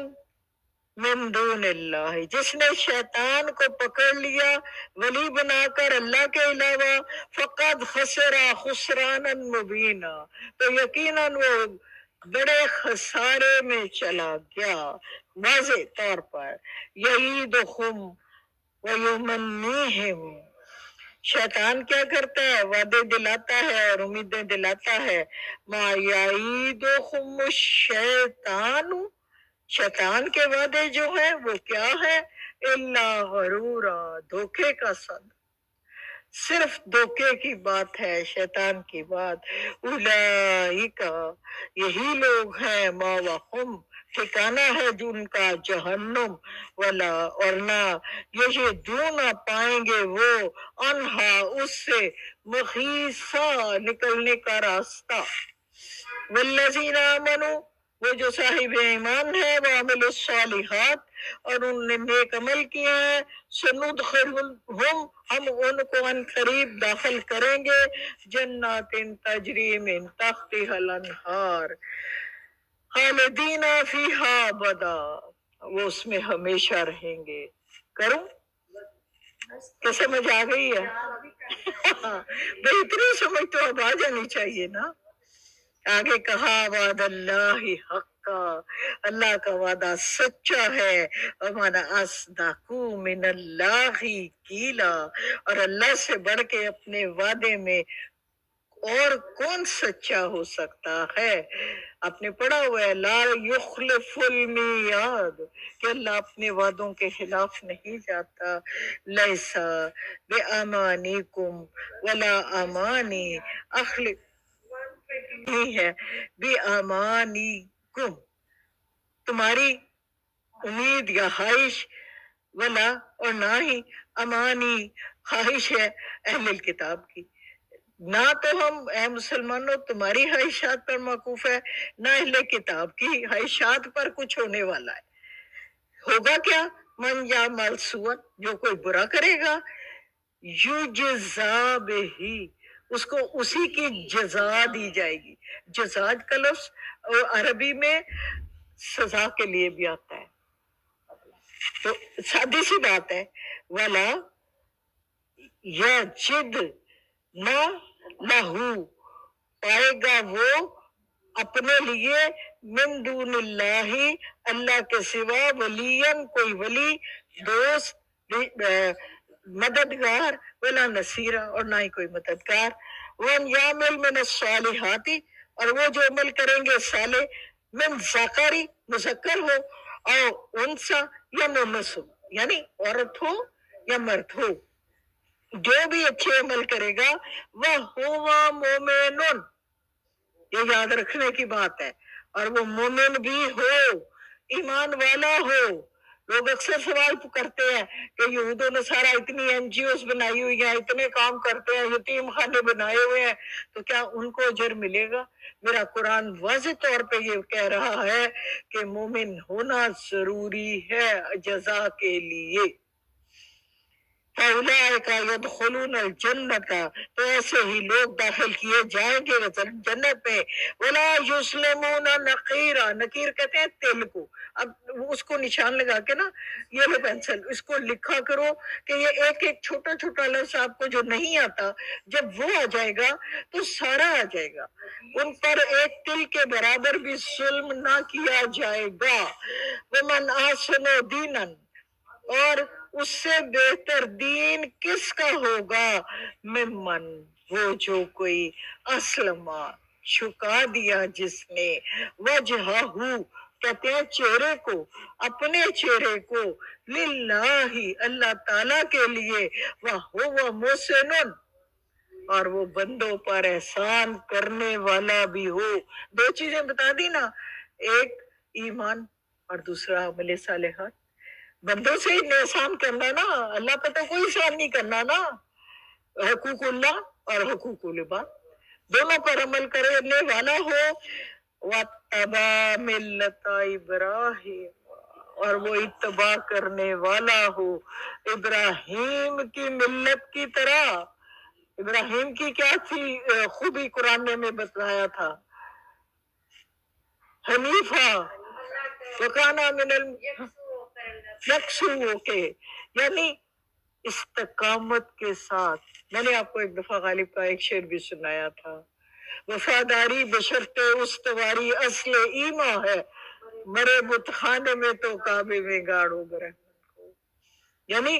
مِنْ دُونِ اللَّهِ جس نے شیطان کو پکڑ لیا ولی بنا کر اللہ کے علاوہ، فَقَدْ خَسِرَ خُسْرَانًا مُبِينًا تو یقیناً وہ بڑے خسارے میں چلا گیا واضح طور پر. یعیدہم ویمنیہم شیطان کیا کرتا ہے؟ وعدے دلاتا ہے اور امیدیں دلاتا ہے. ما یعیدکم الشیطان، شیطان کے وعدے جو ہیں وہ کیا ہے؟ الا غرورا، دھوکے کا ساتھ، صرف دھوکے کی بات ہے، شیطان کی بات. اولئک، یہی لوگ ہیں، ماوہم، ٹھکانہ ہے جن کا جہنم، ولا، اور نہ یجدون پائیں گے وہ، انہا، اس سے، محیصا، نکلنے کا راستہ. والذین آمنوا، وہ جو صاحب ایمان ہے، وہ عمل الصالحات، اور انہوں نے نیک عمل کیا ہے، سندخلہم، ہم ان کو ان قریب داخل کریں گے، جنات تجری من تحتها الانہار، خالدین فیہا ابدا، وہ اس میں ہمیشہ رہیں گے. کروں کیا سمجھ آ گئی ہے؟ بھئی اتنی سمجھ تو اب آ جانی چاہیے نا. آگے کہا وعد اللہ حقا، اللہ کا وعدہ سچا ہے. ومن اصدق من اللہ قیلا، اور اللہ سے بڑھ کے اپنے وعدے میں اور کون سچا ہو سکتا ہے؟ آپ نے پڑھا ہوا ہے لا یخلف المیعاد، کہ اللہ اپنے وعدوں کے خلاف نہیں جاتا. لیسا بامانیکم ولا امانی اخلف، نہیں ہے بامانیکم، تمہاری امید یا خواہش، ولا، اور نہ ہی، امانی، خواہش ہے اہل الکتاب کی. نہ تو ہم اے مسلمانوں تمہاری خواہشات پر موقوف ہے، نہ اہل کتاب کی خواہشات پر کچھ ہونے والا ہے. ہوگا کیا؟ من یعمل سوءا، جو کوئی برا کرے گا، یجزا بہی، اس کو اسی کی جزا دی جائے گی. جزا کا لفظ عربی میں سزا کے لیے بھی آتا ہے. تو سادی سی بات ہے، ولا یجد، نہ لہو، پائے گا وہ اپنے لیے، من دون اللہ، اللہ کے سوا، ولین، کوئی ولی، دوست، مددگار، ولا نصیرہ، اور نہ ہی کوئی مددگار. وَمَنْ يَعْمَلْ مِنَ الصَّالِحَاتِ، اور وہ جو عمل کریں گے صالح، من ذکری، مذکر ہو، اور انسا، یا مونس ہو، یعنی عورت ہو یا مرد ہو، جو بھی اچھے عمل کرے گا، وہ ہوا مومنون، یہ یاد رکھنے کی بات ہے، اور وہ مومن بھی ہو، ایمان والا ہو. لوگ اکثر سوال کرتے ہیں کہ یہود و نصارہ اتنی این جی اوز بنائی ہوئی ہیں، اتنے کام کرتے ہیں، یتیم خانے بنائے ہوئے ہیں، تو کیا ان کو اجر ملے گا؟ میرا قرآن واضح طور پہ یہ کہہ رہا ہے کہ مومن ہونا ضروری ہے جزا کے لیے. فَأُولَٰئِکَ يَدْخُلُونَ الْجَنَّةَ، تو ایسے ہی لوگ داخل کیے جائیں گے جنت میں. وَلَا يُظْلَمُونَ نَقِيرًا، نقیر کہتے ہیں تل کو. اب اس کو نشان لگا کے نا، یہ لو پینسل، اس کو لکھا کرو کہ یہ ایک ایک چھوٹا چھوٹا لفظ آپ کو جو نہیں آتا، جب وہ آ جائے گا تو سارا آ جائے گا. ان پر ایک تل کے برابر بھی ظلم نہ کیا جائے گا. وَمَنْ أَحْسَنُ دِينًا، اور اس سے بہتر دین کس کا ہوگا؟ ممن، وہ جو کوئی، اسلم، جھکا دیا جس نے، وجہہ، کہتے ہیں چہرے کو، اپنے چہرے کو، للہ، اللہ تعالی کے لیے، وہو محسن، اور وہ بندوں پر احسان کرنے والا بھی ہو. دو چیزیں بتا دی نا، ایک ایمان اور دوسرا عمل صالحات. بندوں سے ہی احسان کرنا نا، اللہ پہ تو کوئی احسان نہیں کرنا نا. حقوق اللہ اور حقوق العباد دونوں پر عمل کرنے والا ہو. وَاتَّبَعَ مِلَّةَ إِبْرَاهِيمَ، اور وہ اتباع کرنے والا ہو ابراہیم کی ملت کی طرح. ابراہیم کی کیا تھی خوبی قرآن نے ہمیں بتلایا تھا؟ حنیفہ، وَكَانَ مِنَ یکسو کے، یعنی استقامت کے ساتھ. میں نے آپ کو ایک دفعہ غالب کا ایک شعر بھی سنایا تھا، وفاداری بشرط استواری اصل ایمان ہے، مرے بت خانے میں تو کعبے میں گاڑو برہمن کو. یعنی